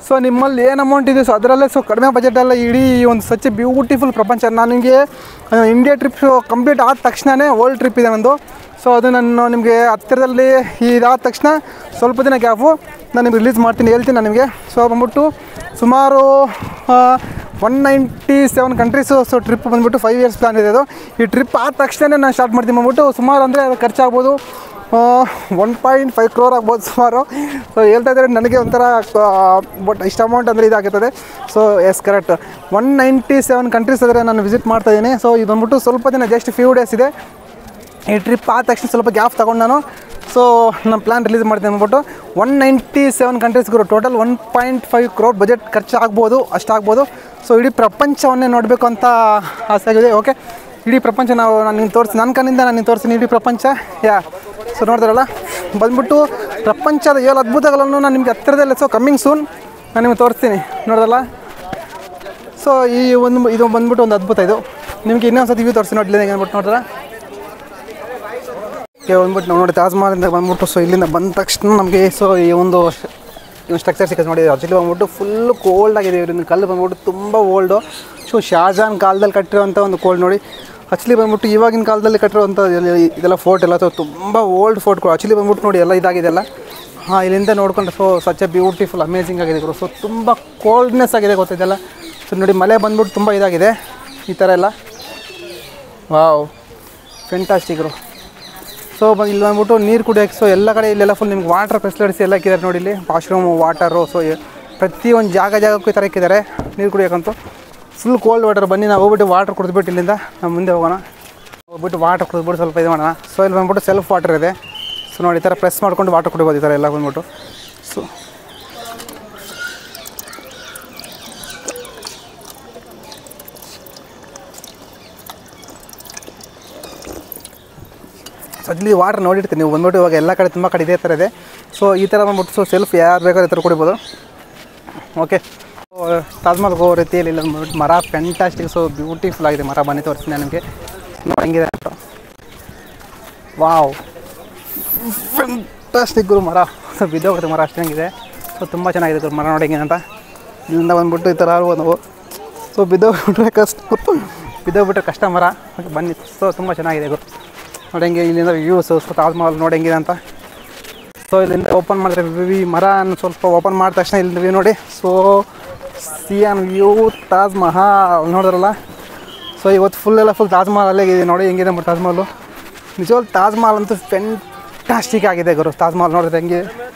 ಸೊ ನಿಮ್ಮಲ್ಲಿ ಏನು ಅಮೌಂಟ್ ಇದೆ ಸೊ ಅದರಲ್ಲೇ ಸೊ ಕಡಿಮೆ ಬಜೆಟಲ್ಲ ಇಡೀ ಒಂದು ಸಚ್ ಬ್ಯೂಟಿಫುಲ್ ಪ್ರಪಂಚ. ನನಗೆ ಇಂಡಿಯಾ ಟ್ರಿಪ್ ಕಂಪ್ಲೀಟ್ ಆದ ತಕ್ಷಣವೇ ವರ್ಲ್ಡ್ ಟ್ರಿಪ್ ಇದೆ ನಂದು. ಸೊ ಅದು ನಾನು ನಿಮಗೆ ಹತ್ತಿರದಲ್ಲಿ ಇದಾದ ತಕ್ಷಣ ಸ್ವಲ್ಪ ದಿನ ಗ್ಯಾಪು ನಾನು ನಿಮ್ಗೆ ರಿಲೀಸ್ ಮಾಡ್ತೀನಿ, ಹೇಳ್ತೀನಿ ನಾನು ನಿಮಗೆ. ಸೊ ಬಂದ್ಬಿಟ್ಟು ಸುಮಾರು 197 ಕಂಟ್ರೀಸು. ಸೊ ಟ್ರಿಪ್ ಬಂದುಬಿಟ್ಟು 5 ಇಯರ್ಸ್ ಪ್ಲಾನ್ ಇದೆ ಅದು. ಈ ಟ್ರಿಪ್ ಆದ ತಕ್ಷಣ ನಾನು ಸ್ಟಾರ್ಟ್ ಮಾಡ್ತೀನಿ ಬಂದ್ಬಿಟ್ಟು. ಸುಮಾರು ಅಂದರೆ ಅದು ಖರ್ಚಾಗ್ಬೋದು 1.5 crore ಆಗ್ಬೋದು ಸುಮಾರು. ಸೊ ಹೇಳ್ತಾ ಇದ್ದಾರೆ ನನಗೆ ಒಂಥರ ಬಟ್ ಇಷ್ಟು ಅಮೌಂಟ್ ಅಂದರೆ ಇದಾಗುತ್ತದೆ. ಸೊ ಎಸ್ ಕರೆಕ್ಟ್, 197 ಕಂಟ್ರೀಸ್ ಆದರೆ ನಾನು ವಿಸಿಟ್ ಮಾಡ್ತಾಯಿದ್ದೀನಿ. ಸೊ ಇದು ಬಂದ್ಬಿಟ್ಟು ಸ್ವಲ್ಪ ದಿನ ಜಸ್ಟ್ ಫ್ಯೂ ಡೇಸ್ ಇದೆ. ಈ ಟ್ರಿಪ್ ಆದ ತಕ್ಷಣ ಸ್ವಲ್ಪ ಗ್ಯಾಪ್ ತೊಗೊಂಡು ನಾನು ಸೊ ನಮ್ಮ ಪ್ಲ್ಯಾನ್ ರಿಲೀಸ್ ಮಾಡ್ತೀನಿ ಅಂದ್ಬಿಟ್ಟು. 197 ಕಂಟ್ರೀಸ್ಗೂ ಟೋಟಲ್ 1.5 crore ಬಜೆಟ್ ಖರ್ಚಾಗ್ಬೋದು, ಅಷ್ಟಾಗ್ಬೋದು. ಸೊ ಇಡೀ ಪ್ರಪಂಚವನ್ನೇ ನೋಡಬೇಕು ಅಂತ ಆಸೆ ಆಗಿದೆ. ಓಕೆ, ಇಡೀ ಪ್ರಪಂಚ ನಾನು ನಿಮ್ಗೆ ತೋರಿಸಿ, ನನ್ನ ಕಣ್ಣಿಂದ ನಾನು ನಿಮ್ಗೆ ತೋರಿಸ್ತೀನಿ ಇಡೀ ಪ್ರಪಂಚ. ಸೊ ನೋಡ್ತಾರಲ್ಲ ಬಂದ್ಬಿಟ್ಟು ಪ್ರಪಂಚದ 7 ಅದ್ಭುತಗಳನ್ನು ನಾನು ನಿಮಗೆ ಹತ್ತಿರದಲ್ಲೇ ಸೊ ಕಮ್ಮಿಂಗ್ ಸೂನ್ ನಾನು ನಿಮ್ಗೆ ತೋರಿಸ್ತೀನಿ. ನೋಡೋದಲ್ಲ, ಸೊ ಈ ಇದು ಬಂದ್ಬಿಟ್ಟು ಒಂದು ಅದ್ಭುತ. ಇದು ನಿಮಗೆ ಇನ್ನೊಂದು ಸತಿ ವ್ಯೂ ತೋರಿಸಿ ನೋಡಲಿ ಹೆಂಗೆ ಅಂದ್ಬಿಟ್ಟು. ನೋಡ್ರ ಬಂದ್ಬಿಟ್ಟು ನಾವು ನೋಡಿ ತಾಜ್ಮಹಲಿಂದ ಬಂದ್ಬಿಟ್ಟು ಸೊ ಇಲ್ಲಿಂದ ಬಂದ ತಕ್ಷಣ ನಮಗೆ ಸೊ ಈ ಒಂದು ಸ್ಟ್ರಕ್ಚರ್ ಸಿಕ್ಕತ್ತೆ ನೋಡಿ. ಆ್ಯಕ್ಚುಲಿ ಬಂದ್ಬಿಟ್ಟು ಫುಲ್ಲು ಕೋಲ್ಡ್ ಆಗಿದೆ. ಇವ್ರಿಂದ ಕಲ್ಲು ಬಂದ್ಬಿಟ್ಟು ತುಂಬ ಓಲ್ಡು. ಸೊ ಶಾಜಾನ್ ಕಾಲದಲ್ಲಿ ಕಟ್ಟಿರೋಂಥ ಒಂದು ಕೋಲ್ಡ್ ನೋಡಿ. ಆ್ಯಕ್ಚುಲಿ ಬಂದ್ಬಿಟ್ಟು ಇವಾಗಿನ ಕಾಲದಲ್ಲಿ ಕಟ್ಟಿರೋಂಥ ಇದೆಲ್ಲ ಫೋರ್ಟ್ ಎಲ್ಲ ಸೊ ತುಂಬ ಓಲ್ಡ್ ಫೋರ್ಟ್ಗಳು. ಆ್ಯಕ್ಚುಲಿ ಬಂದ್ಬಿಟ್ಟು ನೋಡಿ ಎಲ್ಲ ಇದಾಗಿದೆ ಎಲ್ಲ. ಇಲ್ಲಿಂದ ನೋಡ್ಕೊಂಡು so such A beautiful amazing ಆಗಿದೆ ಗುರು. ಸೊ ತುಂಬ ಕೋಲ್ಡ್ನೆಸ್ ಆಗಿದೆ ಗೊತ್ತಿದೆಲ್ಲ. ಸೊ ನೋಡಿ ಮಳೆ ಬಂದ್ಬಿಟ್ಟು ತುಂಬ ಇದಾಗಿದೆ ಈ ಥರ ಎಲ್ಲ. ವಾವ್, ಫೆಂಟಾಸ್ಟಿಕ್ರು. ಸೊ ಇಲ್ಲಿ ಬಂದ್ಬಿಟ್ಟು ನೀರು ಕುಡಿಯೋಕ್ಕೆ ಸೊ ಎಲ್ಲ ಕಡೆ ಇಲ್ಲೆಲ್ಲ ಫುಲ್ ನಿಮ್ಗೆ ವಾಟರ್ ಫೆಸಿಲಿಟೀಸ್ ಎಲ್ಲ ಇಕ್ಕಿದ್ದಾರೆ ನೋಡಿ. ಇಲ್ಲಿ ವಾಶ್ರೂಮು, ವಾಟರು, ಸೊ ಪ್ರತಿಯೊಂದು ಜಾಗಕ್ಕೂ ಈ ಥರ ಇಕ್ಕಿದ್ದಾರೆ ನೀರು ಕುಡಿಯೋಕ್ಕಂತೂ. Full cold water. ಬನ್ನಿ ನಾವು ಹೋಗ್ಬಿಟ್ಟು ವಾಟರ್ ಕುಡಿದ್ಬಿಟ್ಟು ಇಲ್ಲಿಂದ ನಾವು ಮುಂದೆ ಹೋಗೋಣ. ಹೋಗ್ಬಿಟ್ಟು ವಾಟರ್ ಕುಡಿದ್ಬಿಟ್ಟು ಸ್ವಲ್ಪ ಇದು ಮಾಡೋಣ. ಸೊ ಇಲ್ಲಿ ಬಂದ್ಬಿಟ್ಟು ಸೆಲ್ಫ್ ವಾಟರ್ ಇದೆ. ಸೊ ನೋಡಿ ಈ ಥರ ಪ್ರೆಸ್ ಮಾಡ್ಕೊಂಡು ವಾಟರ್ ಕುಡಿಬೋದು ಈ ಥರ ಎಲ್ಲ ಬಂದ್ಬಿಟ್ಟು. ಸೊ ಅಲ್ಲಿ ವಾಟರ್ ನೋಡಿರ್ತೀನಿ ನೀವು ಬಂದ್ಬಿಟ್ಟು. ಇವಾಗ ಎಲ್ಲ ಕಡೆ ತುಂಬ ಕಡೆ ಇದೇ ಥರ ಇದೆ. ಸೊ ಈ ಥರ ಬಂದ್ಬಿಟ್ಟು ಸೊ ಸೆಲ್ಫ್ ಯಾರು ಬೇಕಾದ್ರೆ ಈ ಥರ ಕುಡಿಬೋದು. ಓಕೆ, ತಾಜ್ಮಹಲ್ಗೆ ಹೋಗೋ ರೀತಿಯಲ್ಲಿ ಇಲ್ಲ ಬಂದ್ಬಿಟ್ಟು ಮರ ಫ್ಯಾಂಟಾಸ್ಟಿಕ್. ಸೊ ಬ್ಯೂಟಿಫುಲ್ ಆಗಿದೆ ಮರ. ಬನ್ನಿ ತೋರಿಸ್ತೀನಿ ನಾನು ನಿಮಗೆ. ನೋಡಿ ಹೆಂಗಿದೆ ಅಂತ. ವಾವ್, ಫ್ಯಾಂಟಾಸ್ಟಿಕ್ ಗುರು ಮರ. ಸೊ ಬಿದ್ದೋಗುತ್ತೆ ಮರ ಅಷ್ಟು ಹೆಂಗಿದೆ. ಸೊ ತುಂಬ ಚೆನ್ನಾಗಿದೆ ಗುರು ಮರ. ನೋಡಿ ಹೆಂಗಿದೆ ಅಂತ. ಇಲ್ಲಿಂದ ಬಂದ್ಬಿಟ್ಟು ಈ ಥರ ನಾವು ಸೊ ಬಿದ್ದೋಗ್ಬಿಟ್ರೆ ಕಷ್ಟ ಮರ. ಓಕೆ ಬನ್ನಿ. ಸೊ ತುಂಬ ಚೆನ್ನಾಗಿದೆ ಗುರು. ನೋಡಿ ಹೆಂಗೆ ಇಲ್ಲಿಂದ ವ್ಯೂಸು. ಸೊ ತಾಜ್ಮಹಲ್ ನೋಡಿ ಹೆಂಗಿದೆ ಅಂತ. ಸೊ ಇಲ್ಲಿಂದ ಓಪನ್ ಮಾಡಿದ್ರೆ ಈ ಮರ ಸ್ವಲ್ಪ ಓಪನ್ ಮಾಡಿದ ತಕ್ಷಣ ಇಲ್ಲಿಂದ ವ್ಯೂ ನೋಡಿ. ಸೊ ಸಿಯಾನ್ ವ್ಯೂ ತಾಜ್ಮಹಲ್ ನೋಡಿದ್ರಲ್ಲ. ಸೊ ಇವತ್ತು ಫುಲ್ ತಾಜ್ಮಹಲ್ ಅಲ್ಲೇ ಇದೆ ನೋಡಿ ಹೆಂಗಿದೆ ಮತ್ತು ತಾಜ್ಮಹಲ್. ನಿಜವಾಗ್ಲೂ ತಾಜ್ಮಹಲ್ ಅಂತೂ ಫ್ಯಾಂಟಾಸ್ಟಿಕ್ ಆಗಿದೆ ಗುರು. ತಾಜ್ಮಹಲ್ ನೋಡಿದ್ರೆ ಹೆಂಗೆ.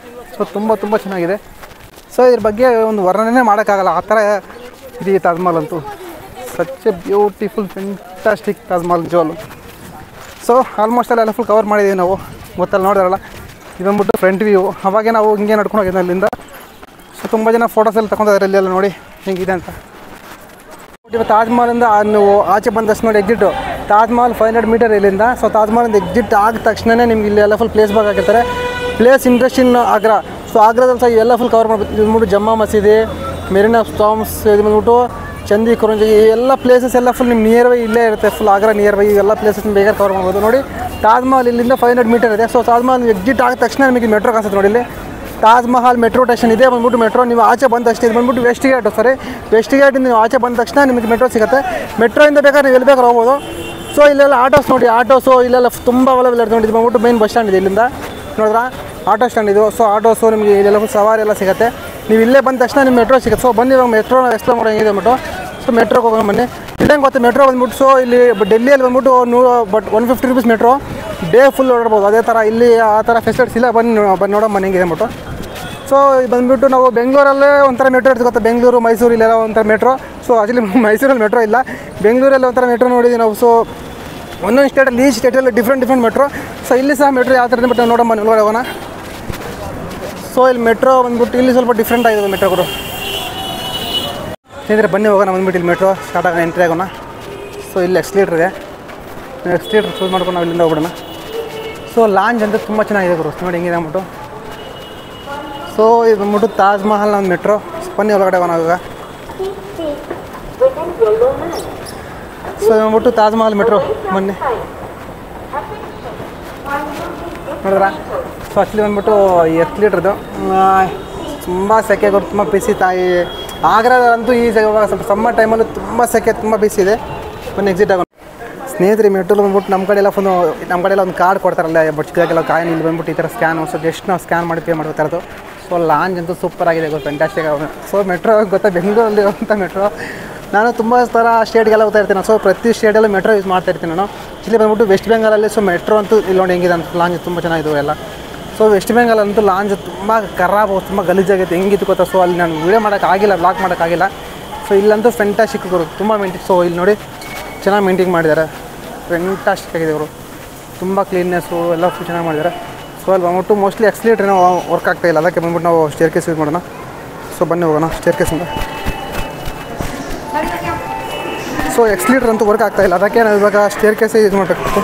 ಸೊ ತುಂಬ ಚೆನ್ನಾಗಿದೆ. ಸೊ ಇದ್ರ ಬಗ್ಗೆ ಒಂದು ವರ್ಣನೆ ಮಾಡೋಕ್ಕಾಗಲ್ಲ ಆ ಥರ ಇದೆ ತಾಜ್ಮಹಲ್ ಅಂತೂ. Such A beautiful fantastic Taj Mahal ನಿಜವಾಗ್ಲೂ. ಸೊ ಆಲ್ಮೋಸ್ಟ್ ಎಲ್ಲ ಫುಲ್ ಕವರ್ ಮಾಡಿದ್ದೀವಿ ನಾವು. ಗೊತ್ತಲ್ಲ ನೋಡಿದ್ರಲ್ಲ, ಇದು ಬಂದ್ಬಿಟ್ಟು ಫ್ರಂಟ್ ವ್ಯೂ. ಅವಾಗೆ ನಾವು ಹಿಂಗೆ ನಡ್ಕೊಂಡು ಹೋಗಿದ್ದೆ ಅಲ್ಲಿಂದ. ಸೊ ತುಂಬ ಜನ ಫೋಟೋಸ್ ಎಲ್ಲ ತಗೊಂಡಿದ್ದಾರೆ ಇಲ್ಲೆಲ್ಲ ನೋಡಿ ಹೆಂಗಿದೆ ಅಂತ. ಇವತ್ತು ತಾಜ್ಮಹಲಿಂದ ನೀವು ಆಚೆ ಬಂದಷ್ಟು ನೋಡಿ ಎಕ್ಸಿಟ್ಟು ತಾಜ್ಮಹಲ್ 500 ಮೀಟರ್ ಇಲ್ಲಿಂದ. ಸೊ ತಾಜ್ಮಹಲಿಂದ ಎಕ್ಸಿಟ್ ಆದ ತಕ್ಷಣವೇ ನಿಮ್ಗೆ ಇಲ್ಲೆಲ್ಲ ಫುಲ್ ಪ್ಲೇಸ್ ಬೇಕಾಗಿರ್ತಾರೆ. Place interest in Agra. So ಆಗ್ರಾದಲ್ಲಿ ಸಹ ಇವೆಲ್ಲ ಫುಲ್ ಕವರ್ ಮಾಡ್ಬೋದು. ಇದು ಬಂದ್ಬಿಟ್ಟು ಜಮ್ಮಾ ಮಸೀದಿ, ಮೆರಿನಾ ಸ್ಟಾಮ್ಸ್, ಇದು ಬಂದ್ಬಿಟ್ಟು ಚಂದಿ ಕುರಂಜಿ, ಎಲ್ಲ ಪ್ಲೇಸಸ್ ಎಲ್ಲ ಫುಲ್ ನಿಮ್ಮ ನಿಯರ್ ಬೈ ಇಲ್ಲೇ ಇರುತ್ತೆ. ಫುಲ್ ಆಗ್ರಾ ನಿಯರ್ ಬೈ ಎಲ್ಲ ಪ್ಲೇಸಸ್ ಬೇಕಾದ್ರೆ ಕವರ್ ಮಾಡ್ಬೋದು. ನೋಡಿ ತಾಜ್ಮಹಲ್ ಇಲ್ಲಿಂದ 500 ಮೀಟರ್ ಇದೆ. ಸೊ ತಾಜ್ಮಹಲ್ ಎಕ್ಸಿಟ್ ಆದ ತಕ್ಷಣ ನಿಮಗೆ ಮೆಟ್ರೋ ಕಾಣಿಸುತ್ತೆ ನೋಡಿ. ಇಲ್ಲಿ ತಾಜ್ಮಹಲ್ ಮೆಟ್ರೋ ಸ್ಟೇಷನ್ ಇದೆ ಬಂದ್ಬಿಟ್ಟು. ಮೆಟ್ರೋ ನೀವು ಆಚೆ ಬಂದ ತಕ್ಷಣ ಇದು ಬಂದ್ಬಿಟ್ಟು ವೆಸ್ಟ್ ಗೇಟು. ಸರಿ, ವೆಸ್ಟ್ ಗೇಟಿಂದ ನೀವು ಆಚೆ ಬಂದ ತಕ್ಷಣ ನಿಮಗೆ ಮೆಟ್ರೋ ಸಿಗುತ್ತೆ. ಮೆಟ್ರೋಯಿಂದ ಬೇಕಾದ್ರೆ ನೀವು ಎಲ್ಲಿ ಬೇಕಾದ್ರೆ ಹೋಗ್ಬೋದು. ಸೊ ಇಲ್ಲೆಲ್ಲ ಆಟೋಸ್ ನೋಡಿ, ಆಟೋಸು ಇಲ್ಲೆಲ್ಲ ತುಂಬ ಅವೈಲೇಬಲ್ ಇರುತ್ತೆ ನೋಡಿ. ಇದು ಬಂದ್ಬಿಟ್ಟು ಮೇನ್ ಬಸ್ ಸ್ಟ್ಯಾಂಡ್ ಇದೆ. ಇಲ್ಲಿಂದ ನೋಡಿದ್ರಾ ಆಟೋ ಸ್ಟ್ಯಾಂಡ್ ಇದು. ಸೊ ಆಟೋಸು ನಿಮಗೆ ಇಲ್ಲೆಲ್ಲ ಸವಾರಿ ಎಲ್ಲ ಸಿಗುತ್ತೆ. ನೀವು ಇಲ್ಲೇ ಬಂದ ತಕ್ಷಣ ನಿಮ್ಮ ಮೆಟ್ರೋ ಸಿಗುತ್ತೆ. ಸೊ ಬನ್ನಿ ಇವಾಗ ಮೆಟ್ರೋ ಎಕ್ಸ್ಪ್ಲೋರ್ ಮಾಡೋ ಹೆಂಗಿದೆ ಅಂದ್ಬಿಟ್ಟು. ಸೊ ಮೆಟ್ರೋಗೆ ಹೋಗೋಣ ಬನ್ನಿ. ಇಲ್ಲಂಗೆ ಗೊತ್ತೆ ಮೆಟ್ರೋ ಬಂದ್ಬಿಟ್ಟು. ಸೊ ಇಲ್ಲಿ ಡೆಲ್ಲಿಯಲ್ಲಿ ಬಂದ್ಬಿಟ್ಟು 150 ರೂಪೀಸ್ ಮೆಟ್ರೋ ಡೇ ಫುಲ್ ಓಡಾಡ್ಬೋದು. ಅದೇ ಥರ ಇಲ್ಲಿ ಆ ಥರ ಫೆಸಿಲಿಟೀಸ್ ಇಲ್ಲ. ಬನ್ನಿ ನೋಡೋ ಮನೆ ಹೆಂಗಿದೆ ಅಂದ್ಬಿಟ್ಟು. ಸೊ ಇದು ಬಂದುಬಿಟ್ಟು ನಾವು ಬೆಂಗಳೂರಲ್ಲೇ ಒಂಥರ ಮೆಟ್ರೋ ಇರ್ತದೆ ಗೊತ್ತಾ. ಬೆಂಗಳೂರು, ಮೈಸೂರು ಇಲ್ಲೆಲ್ಲ ಒಂಥರ ಮೆಟ್ರೋ. ಸೊ ಆ್ಯಕ್ಚುಲಿ ಮೈಸೂರಲ್ಲಿ ಮೆಟ್ರೋ ಇಲ್ಲ, ಬೆಂಗಳೂರಲ್ಲಿ ಒಂಥರ ಮೆಟ್ರೋ ನೋಡಿದ್ವಿ ನಾವು. ಸೊ ಒಂದೊಂದು ಸ್ಟೇಟಲ್ಲಿ, ಈ ಸ್ಟೇಟಲ್ಲಿ ಡಿಫ್ರೆಂಟ್ ಮೆಟ್ರೋ. ಸೊ ಇಲ್ಲಿ ಸಹ ಮೆಟ್ರೋ ಯಾವ ಥರ ಬಟ್ ನೋಡೋ ಮನೆ ಒಳಗಡೆ ಹೋಗೋಣ. ಸೊ ಇಲ್ಲಿ ಮೆಟ್ರೋ ಬಂದ್ಬಿಟ್ಟು ಇಲ್ಲಿ ಸ್ವಲ್ಪ ಡಿಫ್ರೆಂಟ್ ಆಗಿದೆ ಮೆಟ್ರೋಗಳು. ಏಕೆಂದರೆ ಬನ್ನಿ ಹೋಗೋಣ ಬಂದ್ಬಿಟ್ಟು ಇಲ್ಲಿ ಮೆಟ್ರೋ ಸ್ಟಾರ್ಟ್ ಆಗೋಣ, ಎಂಟ್ರಿ ಆಗೋಣ. ಸೊ ಇಲ್ಲಿ ಎಕ್ಸ್ಲೇಟರ್ ಇದೆ. ಎಕ್ಸ್ಲೇಟರ್ ಚೂಸ್ ಮಾಡ್ಕೊಂಡು ನಾವು ಇಲ್ಲಿಂದ ಹೋಗ್ಬಿಡೋಣ. ಸೊ ಲಾಂಜ್ ಅಂತ ತುಂಬ ಚೆನ್ನಾಗಿದೆ ಗುರು. ನೋಡಿ ಹೆಂಗಿದೆ ಅಂದ್ಬಿಟ್ಟು. ಸೊ ಇದು ಬಂದ್ಬಿಟ್ಟು ತಾಜ್ ಮಹಲ್ ನಮ್ಮ ಮೆಟ್ರೋ. ಬನ್ನಿ ಒಳಗಡೆ ಹೋಗೋಣ. ಸೊ ಇದು ಬಂದ್ಬಿಟ್ಟು ತಾಜ್ ಮಹಲ್ ಮೆಟ್ರೋ. ಬನ್ನಿ ನೋಡಿದ್ರಾ. ಸೊ ಆ್ಯಕ್ಚುಲಿ ಬಂದ್ಬಿಟ್ಟು ಎತ್ಲೀಟ್ರದ್ದು ತುಂಬ ಸೆಕೆ ಗೊತ್ತು, ತುಂಬ ಬಿಸಿ ತಾಯಿ. ಆಗ್ರಾದಂತೂ ಈ ಇವಾಗ ಸ್ವಲ್ಪ ಸಮ್ಮರ್ ಟೈಮಲ್ಲೂ ತುಂಬ ಸೆಕೆ, ತುಂಬ ಬಿಸಿ ಇದೆ. ಬನ್ನಿ ಎಕ್ಸಿಟ್ ಆಗೋಣ. ಸ್ನೇಹಿತರೆ ಮೆಟ್ರೋಲ್ಲಿ ಬಂದ್ಬಿಟ್ಟು ನಮ್ಮ ಕಡೆ ಎಲ್ಲ ಒಂದು ಕಾರ್ಡ್ ಕೊಡ್ತಾರಲ್ಲ, ಬಟ್ ಚಿಕ್ಕದಾಗೆಲ್ಲ ಕಾಯಿನ್ ಇಲ್ಲಿ ಬಂದ್ಬಿಟ್ಟು ಈ ಥರ ಸ್ಕ್ಯಾನ್. ಸೊ ಜಸ್ಟ್ ನಾವು ಸ್ಕ್ಯಾನ್ ಮಾಡಿ ಪೇ ಮಾಡ್ತಾ ಇರೋದು. ಸೊ ಲಾಂಜ್ ಅಂತೂ ಸೂಪರ್ ಆಗಿದೆ, ಗೊತ್ತು, ಫ್ಯಾಂಟಾಸ್ಟಿಕ್ ಆಗಿದೆ. ಸೊ ಮೆಟ್ರೋ ಗೊತ್ತಾ, ಬೆಂಗಳೂರಲ್ಲಿ ಅಂತ ಮೆಟ್ರೋ. ನಾನು ತುಂಬ ಥರ ಸ್ಟೇಟ್ಗೆಲ್ಲ ಹೋಗ್ತಾ ಇರ್ತೀನಿ. ಸೊ ಪ್ರತಿ ಸ್ಟೇಟಲ್ಲೂ ಮೆಟ್ರೋ ಯೂಸ್ ಮಾಡ್ತಾ ಇರ್ತೀನಿ ನಾನು. ಇಲ್ಲಿ ಬಂದ್ಬಿಟ್ಟು ವೆಸ್ಟ್ ಬೆಂಗಾಲಲ್ಲಿ ಸೊ ಮೆಟ್ರೋ ಅಂತೂ ಇಲ್ಲಿ ನೋಡಿ ಹೆಂಗಿದೆ ಅಂತ. ಲಾಂಜ್ ತುಂಬ ಚೆನ್ನಾಗಿದ್ದು ಎಲ್ಲ. ಸೊ ವೆಸ್ಟ್ ಬೆಂಗಾಲಂತೂ ಲಾಂಜ್ ತುಂಬ ಖರಾಬ್, ತುಂಬ ಗಲೀಜಾಗೈತೆ. ಹೆಂಗಿತ್ತು ಗೊತ್ತಾ. ಸೊ ಅಲ್ಲಿ ನಾನು ವೀಡಿಯೋ ಮಾಡೋಕ್ಕಾಗಿಲ್ಲ, ಬ್ಲಾಗ್ ಮಾಡೋಕ್ಕಾಗಿಲ್ಲ. ಸೊ ಇಲ್ಲಂತೂ ಫ್ಯಾಂಟಾಸ್ಟಿಕ್ ಇವರು, ತುಂಬ ಮೇಂಟೈನ್. ಸೊ ಇಲ್ಲಿ ನೋಡಿ ಚೆನ್ನಾಗಿ ಮೇಂಟೈನ್ ಮಾಡಿದ್ದಾರೆ, ಫ್ಯಾಂಟಾಸ್ಟಿಕ್ ಆಗಿದೆ ಇವರು. ತುಂಬ ಕ್ಲೀನ್ನೆಸ್ಸು ಎಲ್ಲ ಫುಲ್ ಚೆನ್ನಾಗಿ ಮಾಡಿದ್ದಾರೆ. ಸೊ ಅಲ್ಲಿ ಬಂದ್ಬಿಟ್ಟು ಮೋಸ್ಟ್ಲಿ ಎಕ್ಸ್ಲೇಟರ್ ಏನೋ ವರ್ಕ್ ಆಗ್ತಾಯಿಲ್ಲ, ಅದಕ್ಕೆ ಬಂದ್ಬಿಟ್ಟು ನಾವು ಸ್ಟೇರ್ ಕೇಸ್ ಯೂಸ್ ಮಾಡೋಣ. ಸೊ ಬನ್ನಿ ಹೋಗೋಣ ಸ್ಟೇರ್ ಕೇಸಿಂದ. ಸೊ ಎಕ್ಸ್ಲೇಟರ್ ಅಂತೂ ವರ್ಕ್ ಆಗ್ತಾಯಿಲ್ಲ, ಅದಕ್ಕೆ ನಾವು ಇವಾಗ ಸ್ಟೇರ್ ಕೇಸೇ ಯೂಸ್ ಮಾಡಬೇಕು.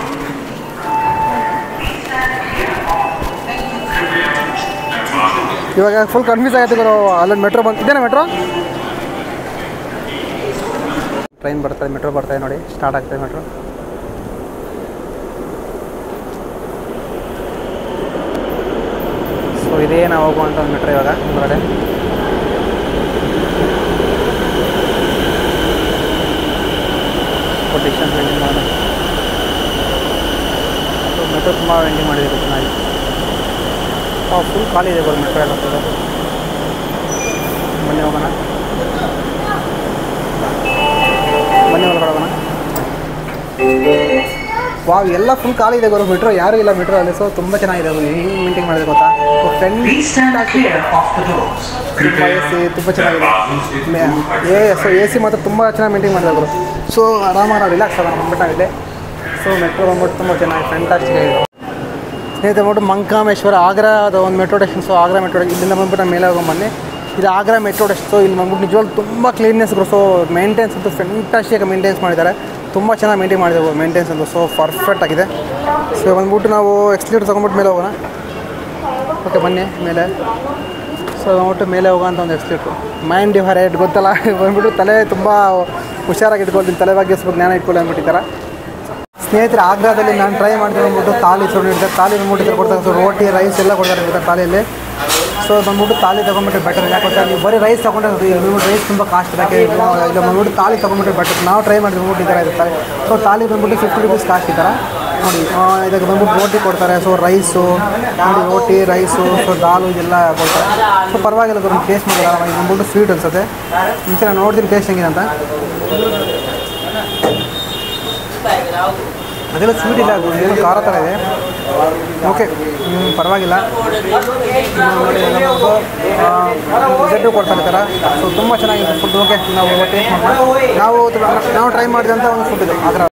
ಇವಾಗ ಫುಲ್ ಕನ್ಫ್ಯೂಸ್ ಆಗುತ್ತೆ ಗುರು. ಅಲ್ಲೊಂದು ಮೆಟ್ರೋ ಇದೇನಾ ಮೆಟ್ರೋ? ಟ್ರೈನ್ ಬರ್ತಾಯಿದೆ, ಮೆಟ್ರೋ ಬರ್ತಾಯಿದೆ ನೋಡಿ, ಸ್ಟಾರ್ಟ್ ಆಗ್ತಾಯಿದೆ ಮೆಟ್ರೋ. ಸೊ ಇದೇ ನಾವು ಹೋಗುವಂಥ ಒಂದು ಮೆಟ್ರೋ ಇವಾಗ ಹೊರಗಡೆ. ಡಿಸ್ಟೆನ್ಸ್ ಮೇಂಟೈನ್ ಮಾಡೋಣ. ಸೊ ಮೆಟ್ರೋ ತುಂಬ ಮೇಂಟೈನ್ ಮಾಡಿದ್ದೀವಿ ಚೆನ್ನಾಗಿ. ಫುಲ್ ಖಾಲಿ ಇದೆ ಬರೋ ಮೆಟ್ರೋ ಎಲ್ಲ. ಬನ್ನಿ ಹೋಗೋಣ, ಬನ್ನಿ ಒಳಗಡೆ ಹೋಗೋಣ. ವಾವ್, ಎಲ್ಲ ಫುಲ್ ಖಾಲಿ ಇದೆ ಗುರು ಮೆಟ್ರೋ, ಯಾರೂ ಇಲ್ಲ ಮೆಟ್ರೋ ಅಲ್ಲಿ. ಸೊ ತುಂಬ ಚೆನ್ನಾಗಿದೆ, ಹೆಂಗೆ ಮೇಂಟೈನ್ ಮಾಡಿದೆ ಗೊತ್ತಾ. ತುಂಬ ಎ ಸಿ ತುಂಬ ಚೆನ್ನಾಗಿದೆ. ಸೊ ಎ ಸಿ ಮಾತ್ರ ತುಂಬ ಚೆನ್ನಾಗಿ ಮೇಂಟೈನ್ ಮಾಡಿದೆ ಗುರು. ಸೊ ಆರಾಮಾಗಿ ರಿಲ್ಯಾಕ್ಸ್ ಆಗೋಣ ಬಂದ್ಬಿಟ್ಟಾಗಿದೆ. ಸೊ ಮೆಟ್ರೋ ಬಂದ್ಬಿಟ್ಟು ತುಂಬ ಚೆನ್ನಾಗಿ ಫ್ಯಾಂಟಾಸ್ಟಿಕ್ ಆಗಿದೆ. ಸ್ನೇಹಿತರೆ ಬಂದ್ಬಿಟ್ಟು ಮಂಕಾಮೇಶ್ವರ ಆಗ್ರಾದ ಒಂದು metro station. So Agra metro ಇಲ್ಲಿಂದ ಬಂದ್ಬಿಟ್ಟು ನಾನು ಮೇಲೆ ಹೋಗ್ಬನ್ನಿ. ಇದು ಆಗ್ರಾ ಮೆಟ್ರೋ ಸ್ಟೇಷನ್. ಸೊ ಇಲ್ಲಿ ಬಂದ್ಬಿಟ್ಟು ನಿಜವಾಗ್ಲೂ ತುಂಬ ಕ್ಲೀನ್ನೆಸ್ ಗುರು. ಸೊ ಮೇಂಟೆನ್ಸ್ ಅಂತೂ ಫ್ಯಾಂಟಾಸ್ಟಿಕ್ ಮೇಂಟೆನ್ಸ್ ಮಾಡಿದ್ದಾರೆ, ತುಂಬ ಚೆನ್ನಾಗಿ ಮೇಂಟೈನ್ ಮಾಡಿದೆ ಮೇಂಟೆನ್ಸ್ ಅಂತೂ. ಸೊ ಪರ್ಫೆಕ್ಟ್ ಆಗಿದೆ. ಸೊ ಬಂದ್ಬಿಟ್ಟು ನಾವು ಎಕ್ಸ್ಲೇಟರ್ ತೊಗೊಂಡ್ಬಿಟ್ಟು ಮೇಲೆ ಹೋಗೋಣ. ಓಕೆ ಬನ್ನಿ ಮೇಲೆ. ಸೊ ಬಂದ್ಬಿಟ್ಟು ಮೇಲೆ ಹೋಗೋ ಅಂತ ಒಂದು ಎಕ್ಸ್ಲೇಟ್ರು. ಮೈಂಡ್ ಯುವರ್ ಹೆಡ್ ಗೊತ್ತಲ್ಲ, ಬಂದ್ಬಿಟ್ಟು ತಲೆ ತುಂಬ ಹುಷಾರಾಗಿ ಇಟ್ಕೊಳ್ತೀನಿ, ತಲೆ ಬಗ್ಗೆ ಸ್ವಲ್ಪ ಜ್ಞಾನ ಇಟ್ಕೊಳ್ಳಿ ಅಂದ್ಬಿಟ್ಟಿದ್ದಾರೆ. ಸ್ನೇಹಿತರೆ ಆಗ್ರಾದಲ್ಲಿ ನಾನು ಟ್ರೈ ಮಾಡ್ತೀನಿ ಬಂದ್ಬಿಟ್ಟು ತಾಲಿ ಇಡ್ತಾರೆ. ತಾಲಿ ಬಂದ್ಬಿಟ್ಟು ಕೊಡ್ತಾರೆ. ಸೊ ರೋಟಿ ರೈಸ್ ಎಲ್ಲ ಕೊಡ್ತಾರೆ ತಾಲಿಯಲ್ಲಿ. ಸೊ ಬಂದ್ಬಿಟ್ಟು ತಾಲಿ ತೊಗೊಂಡ್ಬಿಟ್ರೆ ಬೆಟರ್. ಯಾಕೆ ನೀವು ಬರೀ ರೈಸ್ ತೊಗೊಂಡ್ರೆ ಬಂದ್ಬಿಟ್ಟು ರೈಸ್ ತುಂಬ ಕಾಸ್ಟ್ ಇರೋಕ್ಕೆ, ಇಲ್ಲ ಬಂದ್ಬಿಟ್ಟು ತಾಲಿ ತೊಗೊಂಡ್ಬಿಟ್ರೆ ಬೆಟರ್. ನಾವು ಟ್ರೈ ಮಾಡಿ ಬಂದ್ಬಿಟ್ಟು ಈ ಥರ ಇರ್ತಾರೆ. ಸೊ ತಾಲಿ ಬಂದ್ಬಿಟ್ಟು 50 ರೂಪೀಸ್ ಕಾಸ್ಟ್ ಇದ್ದಾರೆ ನೋಡಿ. ಇದಕ್ಕೆ ಬಂದ್ಬಿಟ್ಟು ರೋಟಿ ಕೊಡ್ತಾರೆ. ಸೊ ರೈಸು ನೋಡಿ, ರೋಟಿ ರೈಸು, ಸೊ ದಾಲು ಇದೆಲ್ಲ ಕೊಡ್ತಾರೆ. ಸೊ ಪರವಾಗಿಲ್ಲ ಒಂದು ಟೇಸ್ಟ್ ಮಾಡಿಲ್ಲ. ಇದು ಬಂದ್ಬಿಟ್ಟು ಸ್ವೀಟ್ ಅನ್ಸುತ್ತೆ. ಮುಂಚೆ ನಾನು ನೋಡ್ತೀನಿ ಟೇಸ್ಟ್ ಹೆಂಗಿದೆ ಅಂತ. ಅದೆಲ್ಲ ಸ್ವೀಟ್ ಇಲ್ಲ, ಅದು ಏನು ಖಾರ ಥರ ಇದೆ. ಓಕೆ ಪರವಾಗಿಲ್ಲ. ರಿಸಲ್ಟು ಕೊಡ್ತಾರೆ ಈ ಥರ. ಸೊ ತುಂಬ ಚೆನ್ನಾಗಿದೆ ಫುಡ್. ಓಕೆ ನಾವು ಟೇಸ್ಟ್ ಮಾಡೋಣ. ನಾವು ಟ್ರೈ ಮಾಡಿದಂಥ ಒಂದು ಫುಡ್ ಇದೆ ಆಗ್ರಾ.